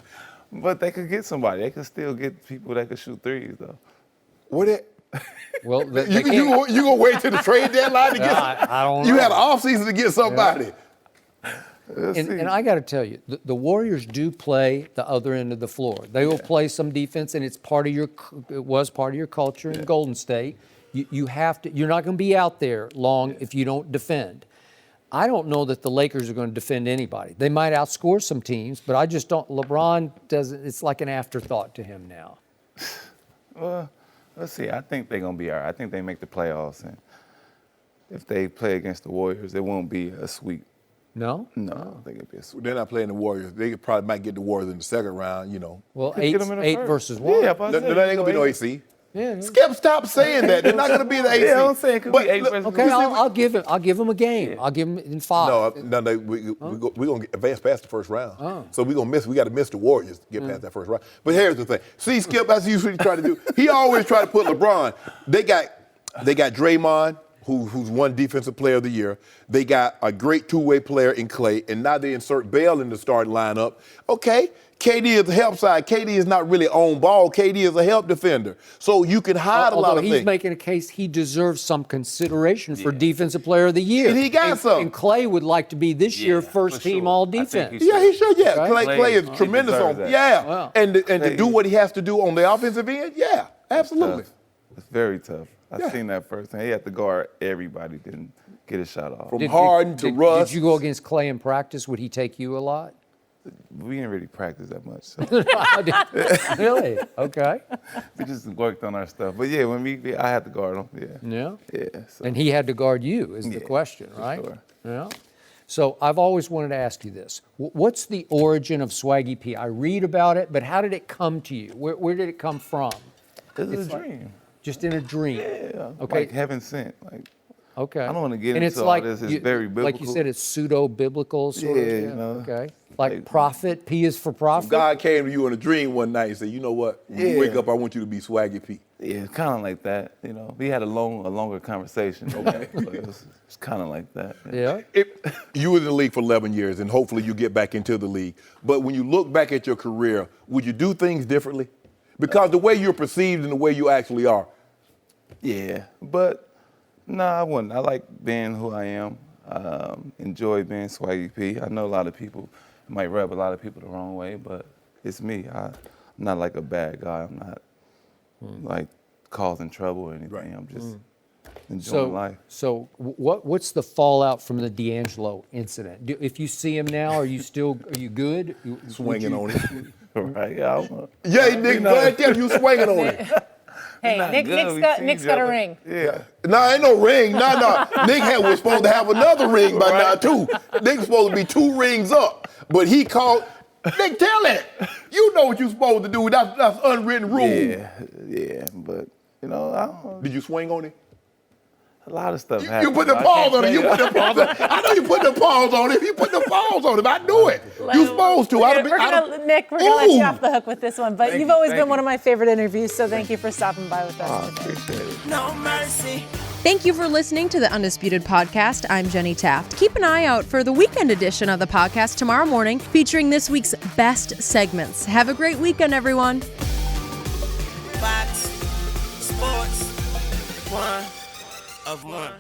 But they could get somebody. They could still get people that could shoot threes though. What it? Well, they You can't- gonna wait till the trade deadline to get? I don't You know. had an offseason to get somebody. And I got to tell you, the Warriors do play the other end of the floor. They will play some defense, and it was part of your culture in Golden State. You have to. You're not going to be out there long if you don't defend. I don't know that the Lakers are going to defend anybody. They might outscore some teams, but I just don't. LeBron doesn't. It's like an afterthought to him now. Well, let's see. I think they're gonna be all right. I think they make the playoffs, and if they play against the Warriors, it won't be a sweep. No. No, I don't think it'll be a sweep. They're not playing the Warriors. They probably might get the Warriors in the second round. You know. Well, Could eight get 'em in the first. versus one. Yeah, but I No, said they ain't gonna be no eight. AC. Yeah. Skip, stop saying that. They're not gonna be the AC. Yeah, I'm saying it could be eight versus Okay, one. I'll give him a game. I'll give him in 5. No, we're gonna advance past the first round. So we're gonna miss. We got to miss the Warriors to get past that first round. But here's the thing. See, Skip, that's usually try to do. He always try to put LeBron. They got Draymond. who's won Defensive Player of the Year. They got a great two-way player in Clay, and now they insert Bell in the starting lineup. Okay, KD is a help side. KD is not really on ball. KD is a help defender. So you can hide a lot of he's things. making a case he deserves some consideration for Defensive Player of the Year. And he got some. And Clay would like to be this year first team all defense. Yeah, he should. Yeah, Right? Clay is tremendous on. that. Yeah, Wow. and to do what he has to do on the offensive end. Yeah, absolutely. It's very tough. I've Yeah. seen that firsthand. He had to guard everybody, didn't get a shot off. From Harden to Russ. Did you go against Clay in practice? Would he take you a lot? We didn't really practice that much. So. Really? Okay. We just worked on our stuff. But yeah, when I had to guard him. Yeah. Yeah. Yeah. So. And he had to guard you is the question, right? Sure. Yeah. So I've always wanted to ask you this. What's the origin of Swaggy P? I read about it, but how did it come to you? Where did it come from? It was a dream. Just in a dream? Yeah. Okay. Like heaven sent. Like, Okay. I don't want to get and into it's like all this. It's very biblical. Like you said, it's pseudo-biblical sort of. Yeah, you know. Okay. Like prophet, P is for prophet. God came to you in a dream one night and said, you know what? When you wake up, I want you to be Swaggy P. Yeah, kind of like that. You know, we had a longer conversation. Okay. But it's kind of like that. Yeah. You were in the league for 11 years, and hopefully you get back into the league. But when you look back at your career, would you do things differently? Because the way you're perceived and the way you actually are. Yeah, but no, I wouldn't. I like being who I am. Enjoy being Swaggy P. I know a lot of people might rub a lot of people the wrong way, but it's me. I'm not like a bad guy. I'm not like causing trouble or anything. Right. I'm just enjoying life. So what's the fallout from the D'Angelo incident? If you see him now, are you good? Swinging on it. Right? Yeah. Yeah, Nick, glad that you swinging on it. Hey, not Nick's good. Nick's got a ring. Yeah. No, ain't no ring. No. Nick was supposed to have another ring by now, too. Nick was supposed to be 2 rings up. But he called. Nick, tell it. You know what you're supposed to do. That's unwritten rule. Yeah. But, you know, I don't know. Did you swing on it? A lot of stuff happened. You put the paws on it. You put the paws on it. I know you put the paws on it. You put the paws on it. I knew it. You supposed to. Nick, we're gonna let you off the hook with this one, but you've always been one of my favorite interviews, so thank you for stopping by with us today. Appreciate it. No mercy. Thank you for listening to the Undisputed Podcast. I'm Jenny Taft. Keep an eye out for the weekend edition of the podcast tomorrow morning, featuring this week's best segments. Have a great weekend, everyone. Fox Sports. One of one.